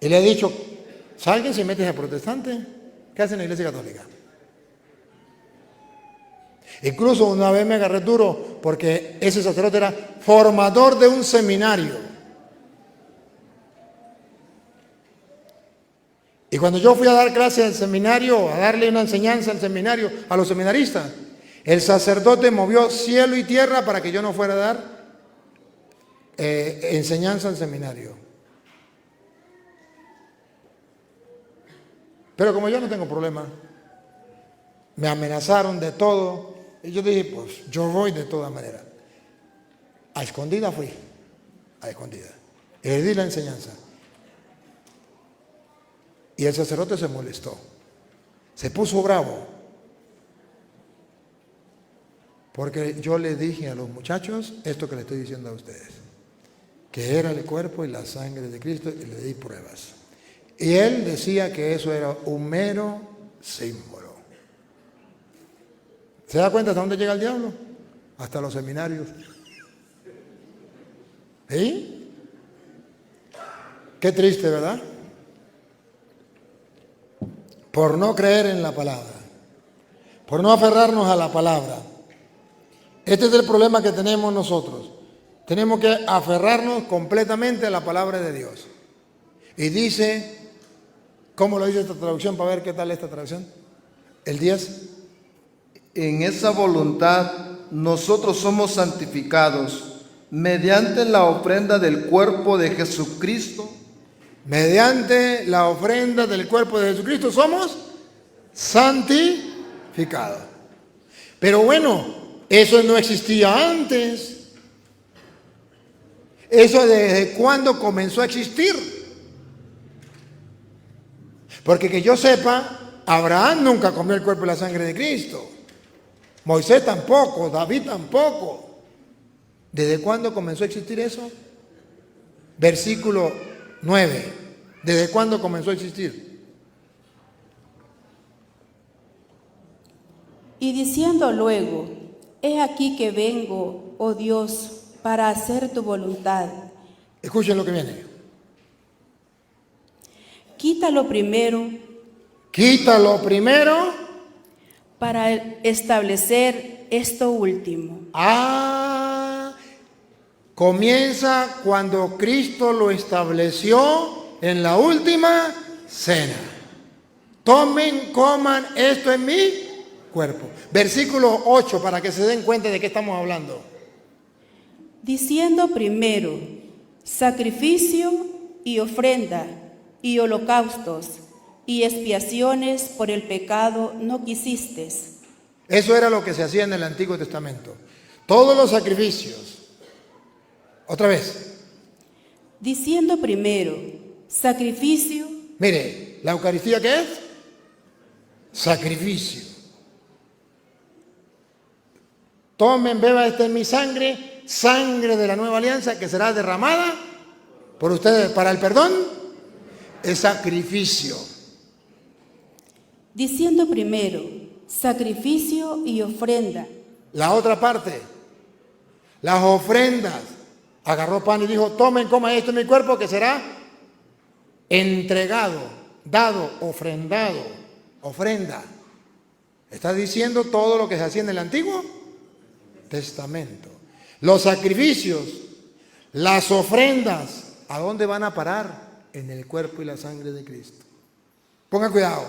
Y le he dicho, ¿salgan si metes a protestante? ¿Qué hacen en la iglesia católica? Incluso una vez me agarré duro porque ese sacerdote era formador de un seminario. Y cuando yo fui a dar clase al seminario, a darle una enseñanza al seminario, a los seminaristas, el sacerdote movió cielo y tierra para que yo no fuera a dar enseñanza al seminario. Pero como yo no tengo problema, me amenazaron de todo, y yo dije, pues yo voy de todas maneras. A escondida fui, a escondida. Y le di la enseñanza. Y el sacerdote se molestó, se puso bravo, porque yo le dije a los muchachos esto que le estoy diciendo a ustedes, que era el cuerpo y la sangre de Cristo, y le di pruebas. Y él decía que eso era un mero símbolo. ¿Se da cuenta hasta dónde llega el diablo? Hasta los seminarios. ¿Sí? Qué triste, ¿verdad? Por no creer en la palabra, por no aferrarnos a la palabra. Este es el problema que tenemos nosotros. Tenemos que aferrarnos completamente a la palabra de Dios. Y dice, ¿cómo lo dice esta traducción? Para ver qué tal esta traducción. El 10. En esa voluntad nosotros somos santificados mediante la ofrenda del cuerpo de Jesucristo. Mediante la ofrenda del cuerpo de Jesucristo somos santificados. Pero bueno, eso no existía antes. ¿Eso desde cuándo comenzó a existir? Porque que yo sepa, Abraham nunca comió el cuerpo y la sangre de Cristo. Moisés tampoco, David tampoco. ¿Desde cuándo comenzó a existir eso? Versículo 9. ¿Desde cuándo comenzó a existir? Y diciendo luego, he aquí que vengo, oh Dios, para hacer tu voluntad. Escuchen lo que viene. Quítalo primero. Quítalo primero. Para establecer esto último. Comienza cuando Cristo lo estableció en la última cena. Tomen, coman, esto es mi cuerpo. Versículo 8, para que se den cuenta de qué estamos hablando. Diciendo primero, sacrificio y ofrenda y holocaustos y expiaciones por el pecado no quisiste. Eso era lo que se hacía en el Antiguo Testamento. Todos los sacrificios. Otra vez. Diciendo primero, sacrificio. Mire, ¿la Eucaristía qué es? Sacrificio. Tomen, beba, esta es mi sangre, sangre de la nueva alianza que será derramada por ustedes para el perdón. Es sacrificio. Diciendo primero, sacrificio y ofrenda. La otra parte, las ofrendas. Agarró pan y dijo, tomen, coman, esto es mi cuerpo que será entregado, dado, ofrendado, ofrenda. Está diciendo todo lo que se hacía en el Antiguo Testamento. Los sacrificios, las ofrendas, ¿a dónde van a parar? En el cuerpo y la sangre de Cristo. Pongan cuidado.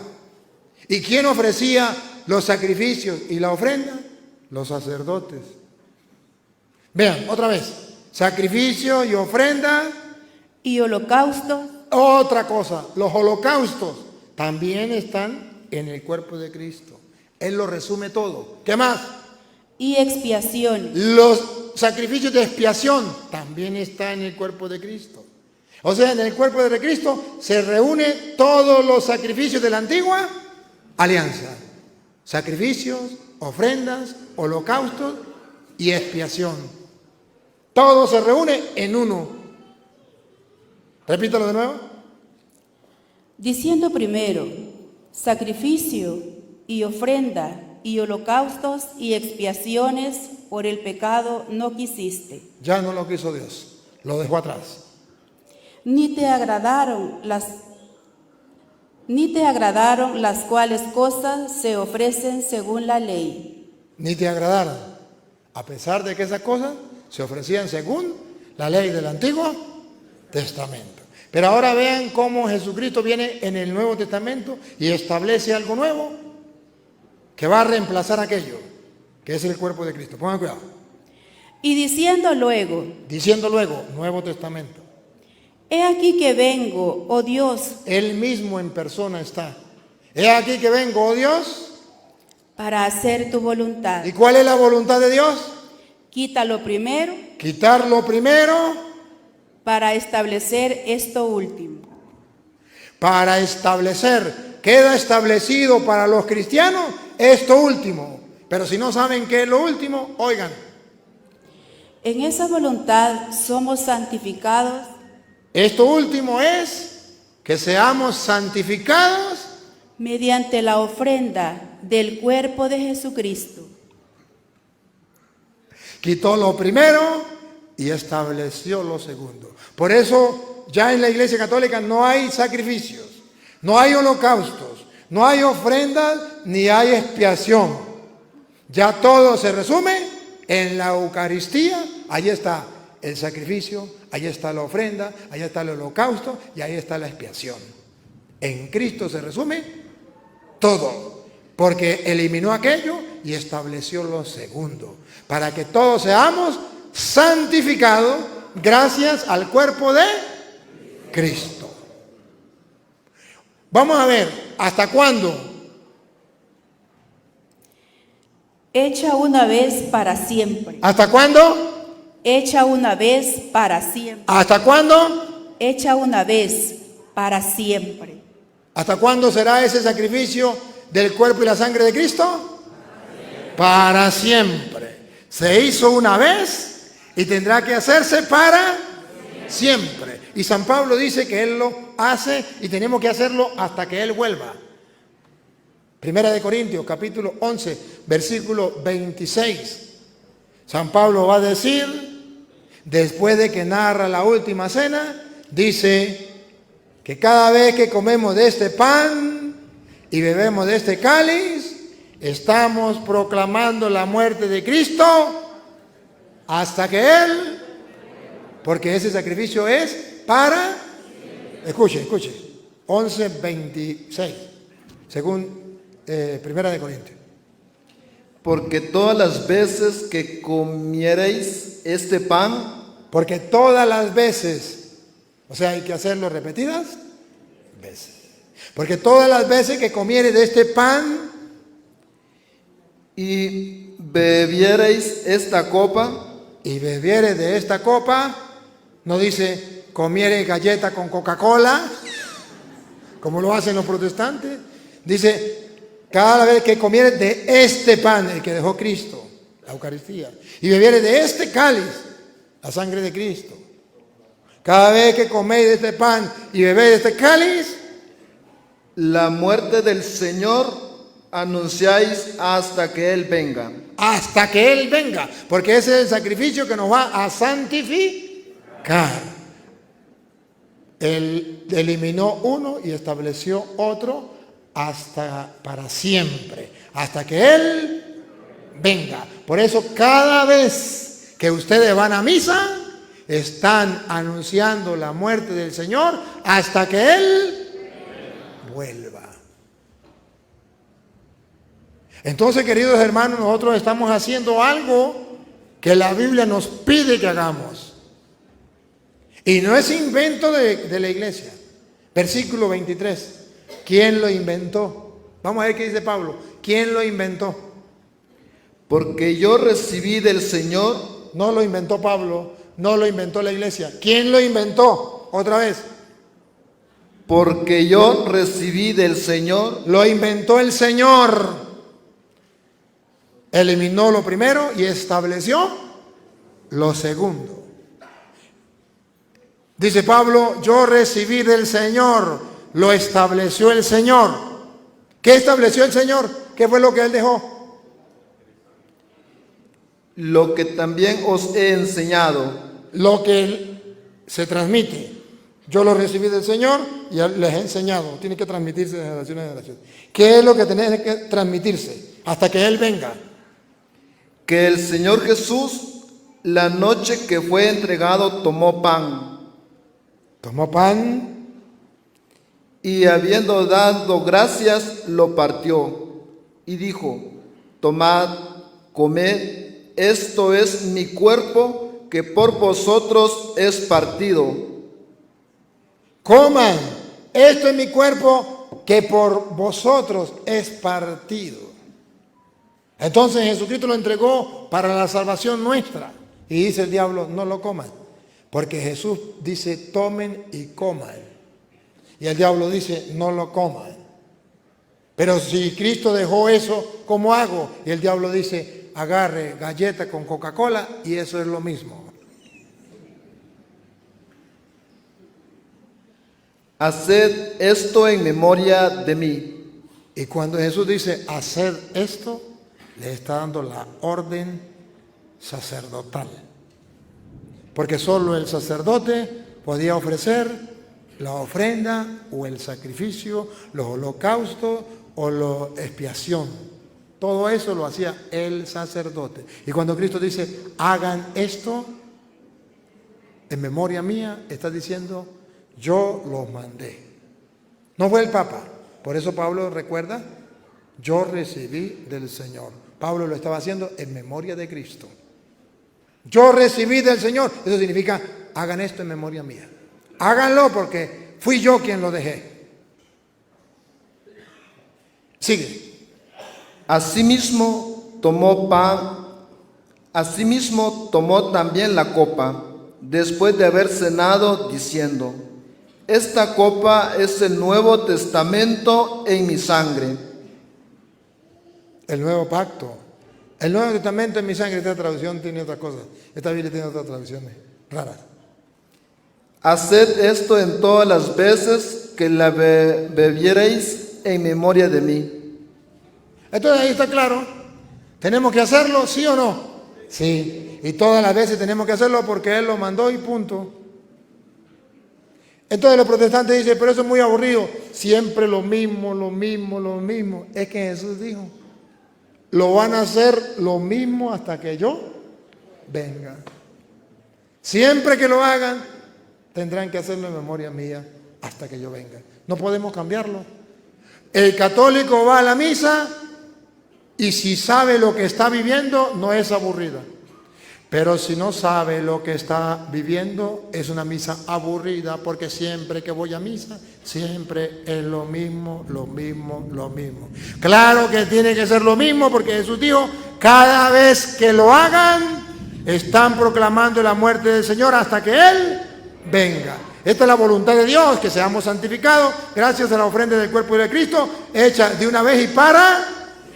¿Y quién ofrecía los sacrificios y la ofrenda? Los sacerdotes. Vean, otra vez. Sacrificio y ofrenda. y holocausto Otra cosa, los holocaustos también están en el cuerpo de Cristo. Él lo resume todo. ¿Qué más? y expiaciones. Los sacrificios de expiación también están en el cuerpo de Cristo. O sea, en el cuerpo de Cristo se reúnen todos los sacrificios de la antigua alianza. Sacrificios, ofrendas, holocaustos y expiación. Todo se reúne en uno. Repítalo de nuevo. Diciendo primero, sacrificio y ofrenda y holocaustos y expiaciones por el pecado no quisiste, Ya no lo quiso Dios, lo dejó atrás. ni te agradaron las cuales cosas se ofrecen según la ley. Ni te agradaron, a pesar de que esas cosas se ofrecían según la ley del Antiguo Testamento. Pero ahora vean cómo Jesucristo viene en el Nuevo Testamento y establece algo nuevo que va a reemplazar aquello, que es el cuerpo de Cristo. Pongan cuidado. Y diciendo luego, Diciendo luego, Nuevo Testamento. he aquí que vengo, oh Dios, Él mismo en persona está. He aquí que vengo, oh Dios. para hacer tu voluntad. ¿Y cuál es la voluntad de Dios? Quita lo primero Quitar lo primero para establecer esto último. para establecer. Queda establecido para los cristianos esto último. Pero si no saben qué es lo último, oigan. En esa voluntad somos santificados Esto último es que seamos santificados mediante la ofrenda del cuerpo de Jesucristo. Quitó lo primero y estableció lo segundo. Por eso ya en la Iglesia Católica no hay sacrificios, no hay holocaustos, no hay ofrendas ni hay expiación. Ya todo se resume en la Eucaristía. Ahí está el sacrificio, ahí está la ofrenda, ahí está el holocausto y ahí está la expiación. En Cristo se resume todo, porque eliminó aquello y estableció lo segundo, para que todos seamos santificados gracias al cuerpo de Cristo. Vamos a ver, ¿hasta cuándo? Hecha una vez para siempre. ¿Hasta cuándo? Hecha una vez para siempre. ¿Hasta cuándo? Hecha una vez para siempre. ¿Hasta cuándo será ese sacrificio del cuerpo y la sangre de Cristo? Para siempre. Se hizo una vez y tendrá que hacerse para siempre. Y San Pablo dice que Él lo hace y tenemos que hacerlo hasta que Él vuelva. Primera de Corintios, capítulo 11, versículo 26. San Pablo va a decir, después de que narra la última cena, dice que cada vez que comemos de este pan y bebemos de este cáliz, estamos proclamando la muerte de Cristo hasta que Él, porque ese sacrificio es para, escuche, 11:26, según Primera de Corintios. Porque todas las veces que comiereis este pan, Porque todas las veces, o sea, hay que hacerlo repetidas veces. Porque todas las veces que comiere de este pan y bebiereis esta copa, y bebiere de esta copa, no dice comiere galleta con Coca-Cola, como lo hacen los protestantes. Dice, cada vez que comiere de este pan, el que dejó Cristo, la Eucaristía, y bebiere de este cáliz, la sangre de Cristo. Cada vez que coméis de este pan y bebéis de este cáliz, la muerte del Señor anunciáis hasta que Él venga. hasta que Él venga, porque ese es el sacrificio que nos va a santificar. Él eliminó uno y estableció otro hasta para siempre, hasta que Él venga. Por eso cada vez que ustedes van a misa, están anunciando la muerte del Señor hasta que Él vuelva. Entonces, queridos hermanos, nosotros estamos haciendo algo que la Biblia nos pide que hagamos. Y no es invento de la iglesia. Versículo 23. ¿Quién lo inventó? Vamos a ver qué dice Pablo. ¿Quién lo inventó? Porque yo recibí del Señor. No lo inventó Pablo, no lo inventó la iglesia. ¿Quién lo inventó? Otra vez. Porque yo recibí del Señor. Lo inventó el Señor. Eliminó lo primero y estableció lo segundo. Dice Pablo, yo recibí del Señor, lo estableció el Señor. ¿Qué estableció el Señor? ¿Qué fue lo que Él dejó? Lo que también os he enseñado. Lo que se transmite. Yo lo recibí del Señor y les he enseñado. Tiene que transmitirse de generación en generación. ¿Qué es lo que tiene que transmitirse? Hasta que Él venga. Que el Señor Jesús, la noche que fue entregado, tomó pan. Tomó pan. Y habiendo dado gracias, lo partió. Y dijo, tomad, comed, esto es mi cuerpo que por vosotros es partido. Coman, esto es mi cuerpo que por vosotros es partido. Entonces Jesucristo lo entregó para la salvación nuestra. Y dice el diablo, no lo coman. Porque Jesús dice, tomen y coman. Y el diablo dice, no lo coman. Pero si Cristo dejó eso, ¿cómo hago? Y el diablo dice, agarre galleta con Coca-Cola y eso es lo mismo. Haced esto en memoria de mí. Y cuando Jesús dice, haced esto, le está dando la orden sacerdotal. Porque solo el sacerdote podía ofrecer la ofrenda o el sacrificio, los holocaustos o la expiación. Todo eso lo hacía el sacerdote. Y cuando Cristo dice, hagan esto en memoria mía, está diciendo, yo los mandé. No fue el Papa. Por eso Pablo recuerda, yo recibí del Señor. Pablo lo estaba haciendo en memoria de Cristo. Yo recibí del Señor. Eso significa, hagan esto en memoria mía. Háganlo porque fui yo quien lo dejé. Sigue. Asimismo tomó también la copa, después de haber cenado, diciendo, esta copa es el Nuevo Testamento en mi sangre. El nuevo pacto. El Nuevo Testamento en mi sangre. Esta traducción tiene otra cosa. Esta Biblia tiene otras traducciones raras. Haced esto en todas las veces que la bebiereis en memoria de mí. Entonces ahí está claro. ¿Tenemos que hacerlo, sí o no? Sí. Y todas las veces tenemos que hacerlo porque Él lo mandó y punto. Entonces los protestantes dicen, pero eso es muy aburrido. Siempre lo mismo, lo mismo, lo mismo. Es que Jesús dijo, lo van a hacer lo mismo hasta que yo venga. Siempre que lo hagan, tendrán que hacerlo en memoria mía hasta que yo venga. No podemos cambiarlo. El católico va a la misa y si sabe lo que está viviendo, no es aburrida. Pero si no sabe lo que está viviendo, es una misa aburrida, porque siempre que voy a misa, siempre es lo mismo, lo mismo, lo mismo. Claro que tiene que ser lo mismo, porque Jesús dijo, cada vez que lo hagan, están proclamando la muerte del Señor hasta que Él venga. Esta es la voluntad de Dios, que seamos santificados gracias a la ofrenda del cuerpo de Cristo, hecha de una vez y para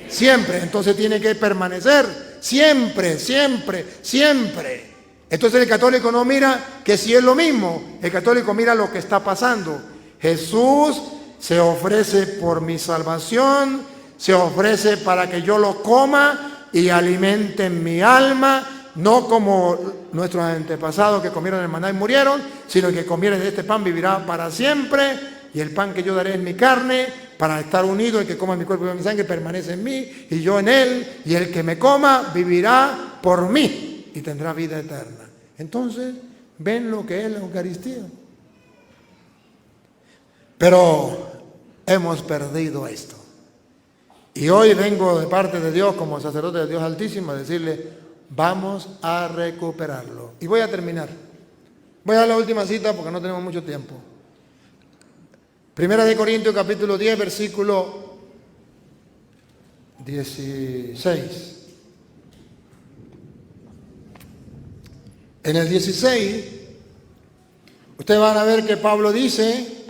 siempre. Entonces tiene que permanecer. Siempre, siempre, siempre. Entonces el católico no mira que si es lo mismo, el católico mira lo que está pasando. Jesús se ofrece por mi salvación, se ofrece para que yo lo coma y alimente mi alma, no como nuestros antepasados que comieron el maná y murieron, sino que comieron de este pan vivirá para siempre, y el pan que yo daré es mi carne, para estar unido. El que coma mi cuerpo y mi sangre permanece en mí y yo en él, y el que me coma vivirá por mí y tendrá vida eterna. Entonces, ven lo que es la Eucaristía. Pero hemos perdido esto. Y hoy vengo de parte de Dios como sacerdote de Dios Altísimo a decirle, vamos a recuperarlo. Y voy a terminar. Voy a dar la última cita porque no tenemos mucho tiempo. Primera de Corintios capítulo 10, versículo 16. En el 16, ustedes van a ver que Pablo dice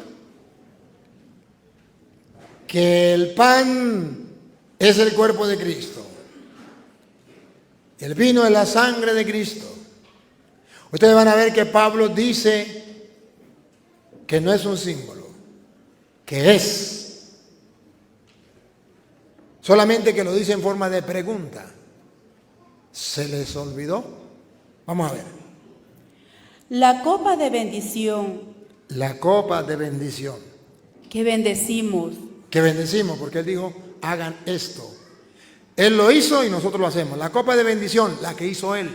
que el pan es el cuerpo de Cristo. El vino es la sangre de Cristo. Ustedes van a ver que Pablo dice que no es un símbolo, que es. Solamente que lo dice en forma de pregunta. ¿Se les olvidó? Vamos a ver. La copa de bendición La copa de bendición. que bendecimos, Que bendecimos, porque Él dijo, hagan esto. Él lo hizo y nosotros lo hacemos. La copa de bendición, la que hizo Él.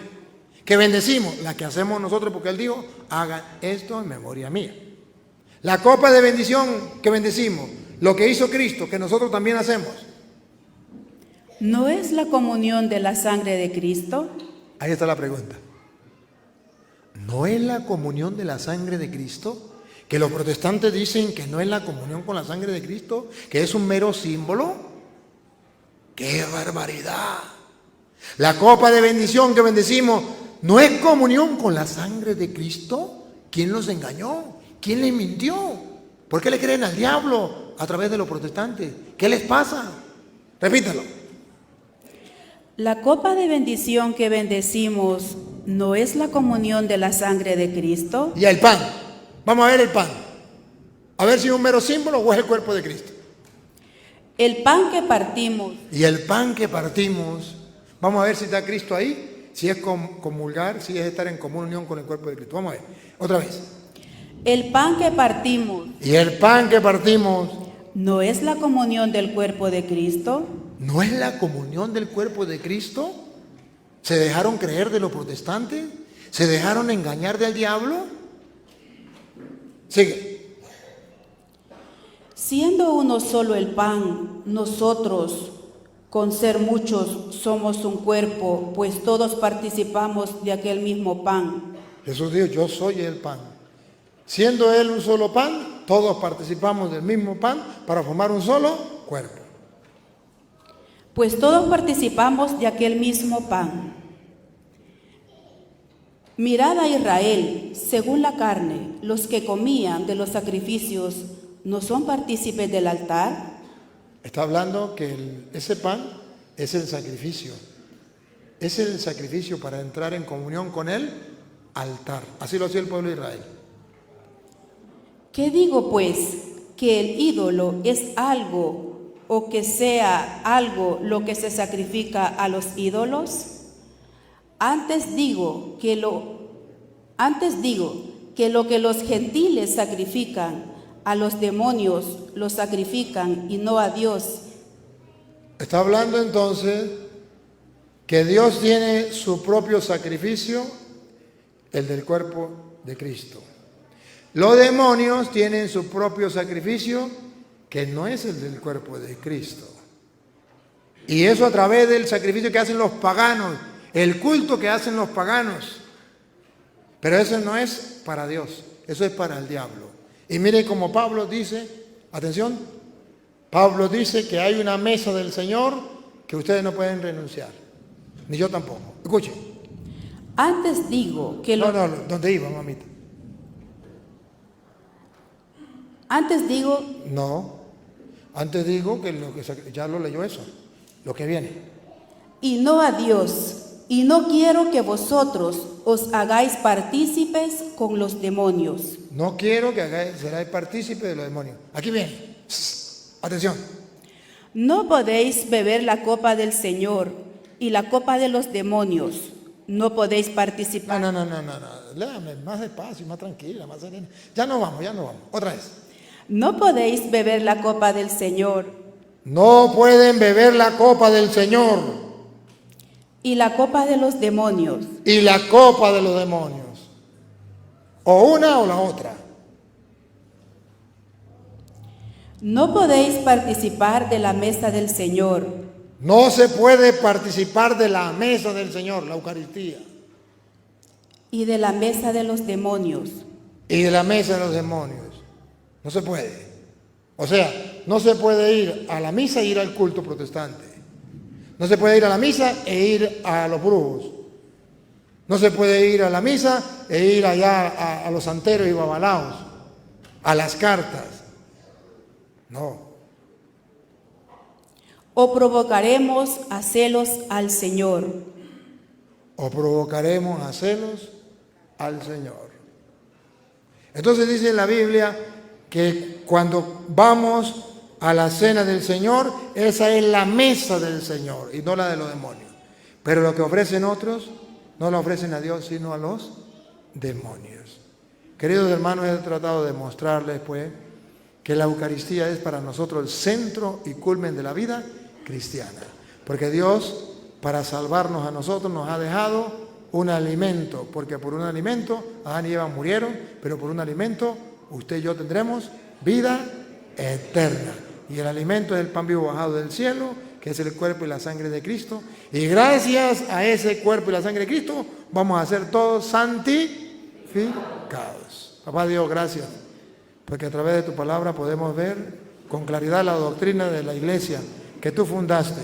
Que bendecimos, la que hacemos nosotros, porque Él dijo, hagan esto en memoria mía. La copa de bendición que bendecimos, lo que hizo Cristo, que nosotros también hacemos. ¿no es la comunión de la sangre de Cristo? Ahí está la pregunta. ¿No es la comunión de la sangre de Cristo? Que los protestantes dicen que no es la comunión con la sangre de Cristo, que es un mero símbolo. ¡Qué barbaridad! La copa de bendición que bendecimos, ¿no es comunión con la sangre de Cristo? ¿Quién los engañó? ¿Quién les mintió? ¿Por qué le creen al diablo a través de los protestantes? ¿Qué les pasa? Repítalo. La copa de bendición que bendecimos, ¿no es la comunión de la sangre de Cristo? Y el pan. Vamos a ver el pan. A ver si es un mero símbolo o es el cuerpo de Cristo. El pan que partimos, Y el pan que partimos, vamos a ver si está Cristo ahí, si es comulgar, si es estar en comunión con el cuerpo de Cristo. Vamos a ver, otra vez. el pan que partimos, Y el pan que partimos, ¿no es la comunión del cuerpo de Cristo? ¿no es la comunión del cuerpo de Cristo? ¿Se dejaron creer de los protestantes? ¿Se dejaron engañar del diablo? Sigue. Siendo uno solo el pan, nosotros, con ser muchos, somos un cuerpo, pues todos participamos de aquel mismo pan. Jesús dijo, yo soy el pan. Siendo Él un solo pan, todos participamos del mismo pan para formar un solo cuerpo. Pues todos participamos de aquel mismo pan. Mirad a Israel, según la carne, los que comían de los sacrificios, ¿no son partícipes del altar? Está hablando que ese pan es el sacrificio. Es el sacrificio para entrar en comunión con el altar. Así lo hacía el pueblo de Israel. ¿Qué digo pues? ¿Que el ídolo es algo o que sea algo lo que se sacrifica a los ídolos? Antes digo que lo que los gentiles sacrifican, a los demonios los sacrifican y no a Dios. Está hablando entonces que Dios tiene su propio sacrificio, el del cuerpo de Cristo. Los demonios tienen su propio sacrificio, que no es el del cuerpo de Cristo. Y eso a través del sacrificio que hacen los paganos, el culto que hacen los paganos. Pero eso no es para Dios, eso es para el diablo. Y miren como Pablo dice, atención, Pablo dice que hay una mesa del Señor que ustedes no pueden renunciar, ni yo tampoco. Escuchen. Antes digo que No, ¿dónde iba, mamita? Antes digo No, antes digo que ya lo leyó eso, lo que viene. y no a Dios, y no quiero que vosotros os hagáis partícipes con los demonios. No quiero que seráis partícipe de los demonios. Aquí viene. Atención. No podéis beber la copa del Señor y la copa de los demonios. No podéis participar. No. Léame más despacio, más tranquila, más serena. Ya no vamos. Otra vez. No podéis beber la copa del Señor No pueden beber la copa del Señor y la copa de los demonios. y la copa de los demonios. O una o la otra. No podéis participar de la mesa del Señor No se puede participar de la mesa del Señor, la Eucaristía. Y de la mesa de los demonios. Y de la mesa de los demonios. No se puede. O sea, no se puede ir a la misa e ir al culto protestante. No se puede ir a la misa e ir a los brujos. No se puede ir a la misa e ir allá a los santeros y babalaos, a las cartas. No. O provocaremos a celos al Señor. O provocaremos a celos al Señor. Entonces dice en la Biblia que cuando vamos a la cena del Señor, esa es la mesa del Señor y no la de los demonios. Pero lo que ofrecen otros, no lo ofrecen a Dios, sino a los demonios. Queridos hermanos, he tratado de mostrarles, pues, que la Eucaristía es para nosotros el centro y culmen de la vida cristiana. Porque Dios, para salvarnos a nosotros, nos ha dejado un alimento. Porque por un alimento, Adán y Eva murieron, pero por un alimento, usted y yo tendremos vida eterna. Y el alimento es el pan vivo bajado del cielo, que es el cuerpo y la sangre de Cristo. Y gracias a ese cuerpo y la sangre de Cristo, vamos a ser todos santificados. Papá Dios, gracias. Porque a través de tu palabra podemos ver con claridad la doctrina de la iglesia que tú fundaste,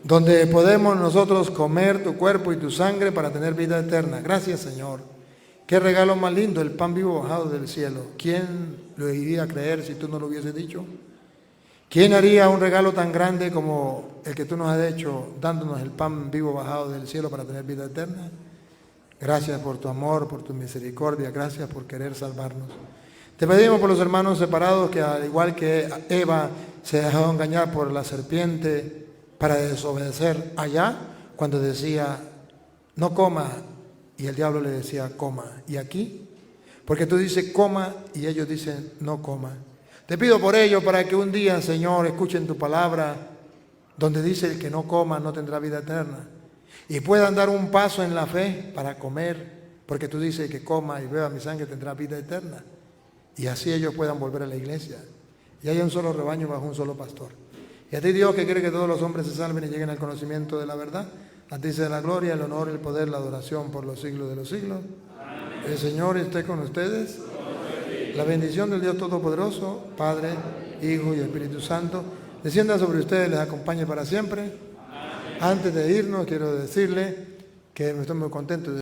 donde podemos nosotros comer tu cuerpo y tu sangre para tener vida eterna. Gracias, Señor. Qué regalo más lindo, el pan vivo bajado del cielo. ¿Quién lo iría a creer si tú no lo hubieses dicho? ¿Quién haría un regalo tan grande como el que tú nos has hecho, dándonos el pan vivo bajado del cielo para tener vida eterna? Gracias por tu amor, por tu misericordia, gracias por querer salvarnos. Te pedimos por los hermanos separados que, al igual que Eva se dejó engañar por la serpiente para desobedecer allá, cuando decía, no coma, y el diablo le decía, coma. ¿Y aquí? Porque tú dices, coma, y ellos dicen, no coma. Te pido por ello para que un día, Señor, escuchen tu palabra, donde dice el que no coma no tendrá vida eterna. Y puedan dar un paso en la fe para comer, porque tú dices que coma y beba mi sangre tendrá vida eterna. Y así ellos puedan volver a la iglesia. Y haya un solo rebaño bajo un solo pastor. Y a ti, Dios, que quiere que todos los hombres se salven y lleguen al conocimiento de la verdad, a ti sea la gloria, el honor, el poder, la adoración por los siglos de los siglos. Amén. El Señor esté con ustedes. La bendición del Dios Todopoderoso, Padre, Hijo y Espíritu Santo, descienda sobre ustedes y les acompañe para siempre. Amén. Antes de irnos, quiero decirle que estoy muy contento de